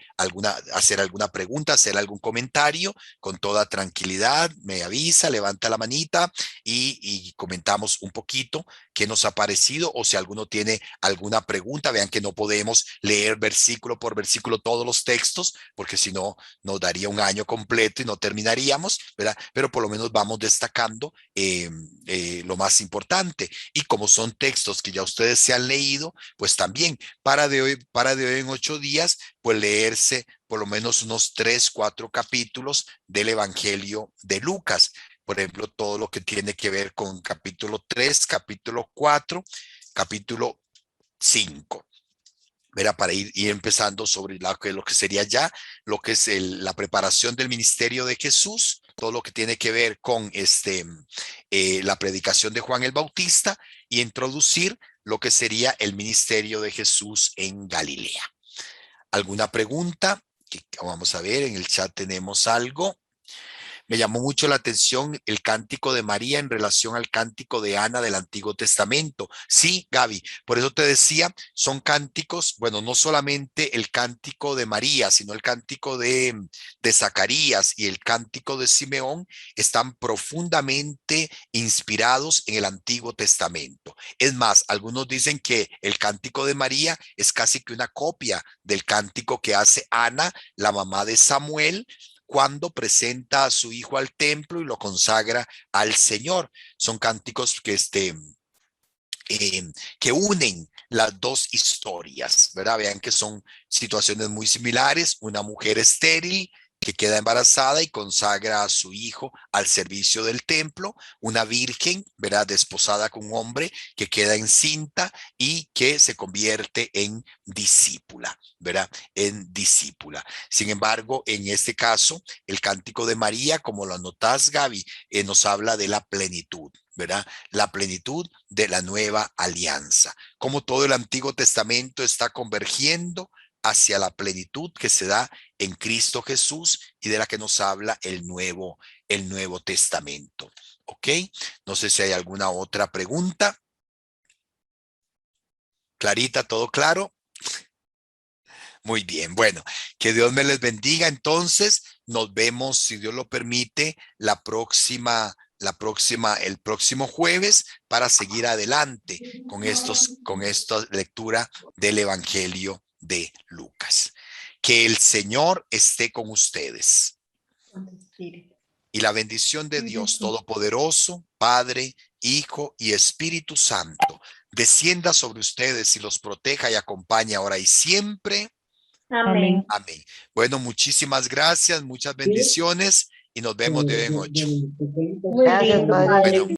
hacer alguna pregunta, hacer algún comentario, con toda tranquilidad, me avisa, levanta la manita y comentamos un poquito qué nos ha parecido, o si alguno tiene alguna pregunta. Vean que no podemos leer versículo por versículo todos los textos, porque si no nos daría un año completo y no terminaríamos, ¿verdad? Pero por lo menos vamos destacando lo más importante. Y como son textos que ya ustedes se han leído, pues también para de hoy en 8 días, pues leerse por lo menos unos 3, 4 capítulos del Evangelio de Lucas. Por ejemplo, todo lo que tiene que ver con capítulo 3, capítulo 4, capítulo 5. Verá, para ir empezando sobre lo que sería ya, lo que es la preparación del ministerio de Jesús, todo lo que tiene que ver con la predicación de Juan el Bautista, y introducir lo que sería el ministerio de Jesús en Galilea. ¿Alguna pregunta? Vamos a ver, en el chat tenemos algo. Me llamó mucho la atención el cántico de María en relación al cántico de Ana del Antiguo Testamento. Sí, Gaby, por eso te decía, son cánticos, bueno, no solamente el cántico de María, sino el cántico de Zacarías y el cántico de Simeón están profundamente inspirados en el Antiguo Testamento. Es más, algunos dicen que el cántico de María es casi que una copia del cántico que hace Ana, la mamá de Samuel, cuando presenta a su hijo al templo y lo consagra al Señor. Son cánticos que unen las dos historias, ¿verdad? Vean que son situaciones muy similares. Una mujer estéril que queda embarazada y consagra a su hijo al servicio del templo, una virgen, ¿verdad?, desposada con un hombre que queda encinta y que se convierte en discípula, ¿verdad?, en discípula. Sin embargo, en este caso, el cántico de María, como lo anotás, Gaby, nos habla de la plenitud, ¿verdad? La plenitud de la nueva alianza. Como todo el Antiguo Testamento está convergiendo hacia la plenitud que se da en Cristo Jesús y de la que nos habla el Nuevo Testamento. ¿Ok? No sé si hay alguna otra pregunta. Clarita, ¿todo claro? Muy bien, bueno, que Dios me les bendiga. Entonces, nos vemos, si Dios lo permite, el próximo jueves, para seguir adelante con esta lectura del Evangelio de Lucas. Que el Señor esté con ustedes. Y la bendición de Dios Todopoderoso, Padre, Hijo y Espíritu Santo, descienda sobre ustedes y los proteja y acompañe ahora y siempre. Amén. Amén. Bueno, muchísimas gracias, muchas bendiciones y nos vemos de hoy en 8. Muy Gracias, lindo, Padre. padre. Bueno,